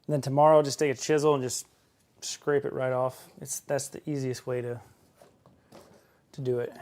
And then tomorrow, just take a chisel and just scrape it right off. That's the easiest way to do it.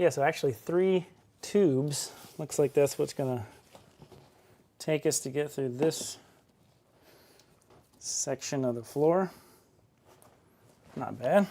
Yeah, so actually 3 tubes. Looks like that's what's gonna take us to get through this section of the floor. Not bad.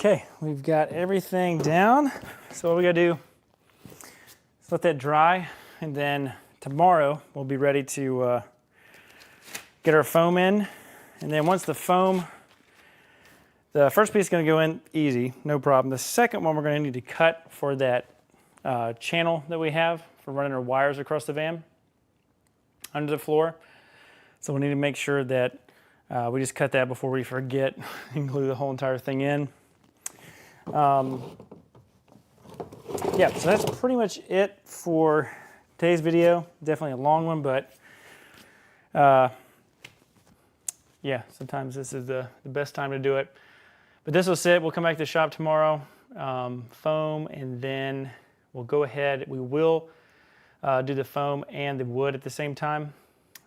Okay, we've got everything down. So what we gotta do is let that dry, and then tomorrow we'll be ready to get our foam in. And then once the foam, the first piece is gonna go in easy, no problem. The second one we're gonna need to cut for that channel that we have for running our wires across the van under the floor. So we need to make sure that we just cut that before we forget and glue the whole entire thing in. Yeah, so that's pretty much it for today's video. Definitely a long one, but yeah, sometimes this is the best time to do it. But this will sit. We'll come back to the shop tomorrow, foam, and then we'll go ahead. We will do the foam and the wood at the same time.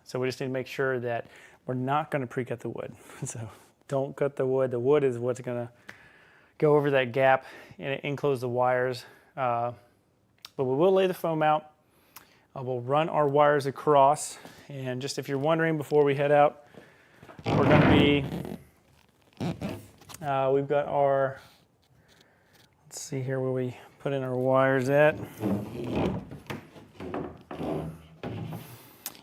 So we just need to make sure that we're not going to pre-cut the wood. So don't cut the wood. The wood is what's going to go over that gap and enclose the wires. But we will lay the foam out. We'll run our wires across. And just if you're wondering before we head out, we're going to be, we've got our, let's see here where we put in our wires at.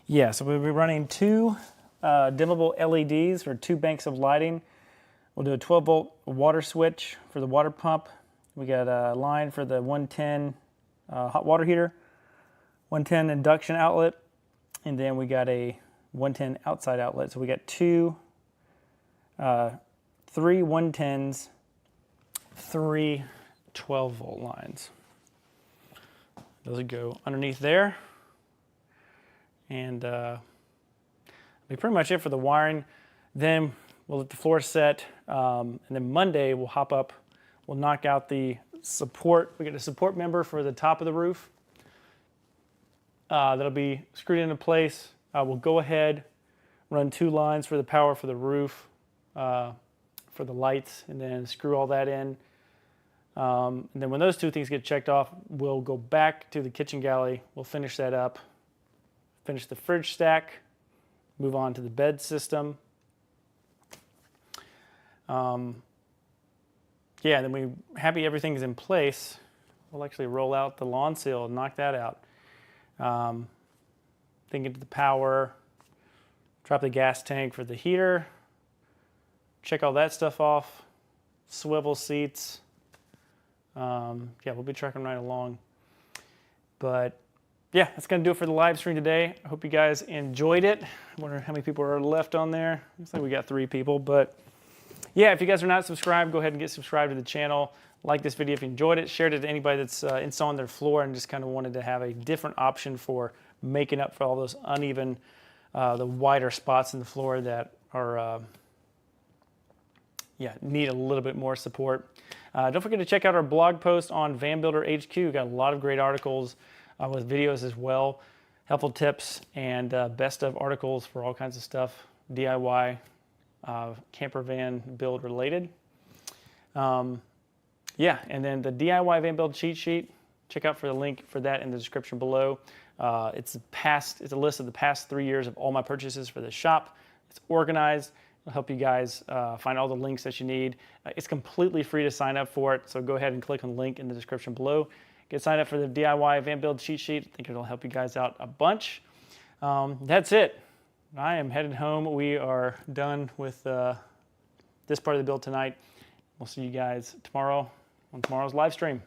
Yeah, so we'll be running two dimmable LEDs for 2 banks of lighting. We'll do a 12-volt water switch for the water pump. We got a line for the 110 hot water heater, 110 induction outlet, and then we got a 110 outside outlet. So we got 3 110s, 3 12-volt lines. Those would go underneath there. And be pretty much it for the wiring. Then we'll let the floor set, and then Monday we'll hop up, we'll knock out the support. We get a support member for the top of the roof. That'll be screwed into place. We'll go ahead, run 2 lines for the power for the roof, for the lights, and then screw all that in. And then when those 2 things get checked off, we'll go back to the kitchen galley. We'll finish that up, finish the fridge stack, move on to the bed system. Yeah, then we happy everything's in place. We'll actually roll out the lawn seal and knock that out. Then get to the power, drop the gas tank for the heater, check all that stuff off, swivel seats. Yeah, we'll be trucking right along. But yeah, that's going to do it for the live stream today. I hope you guys enjoyed it. I wonder how many people are left on there. Looks like we got 3 people. But yeah, if you guys are not subscribed, go ahead and get subscribed to the channel. Like this video if you enjoyed it. Share it to anybody that's installing their floor and just kind of wanted to have a different option for making up for all those uneven, the wider spots in the floor that are, yeah, need a little bit more support. Don't forget to check out our blog post on Van Builder HQ. We've got a lot of great articles with videos as well, helpful tips, and best of articles for all kinds of stuff, DIY, camper van build related. Yeah, and then the DIY van build cheat sheet, check out for the link for that in the description below. It's a list of the past 3 years of all my purchases for the shop. It's organized. It'll help you guys find all the links that you need. It's completely free to sign up for it, so go ahead and click on the link in the description below. Get signed up for the DIY van build cheat sheet. I think it'll help you guys out a bunch. That's it. I am headed home. We are done with this part of the build tonight. We'll see you guys tomorrow on tomorrow's live stream.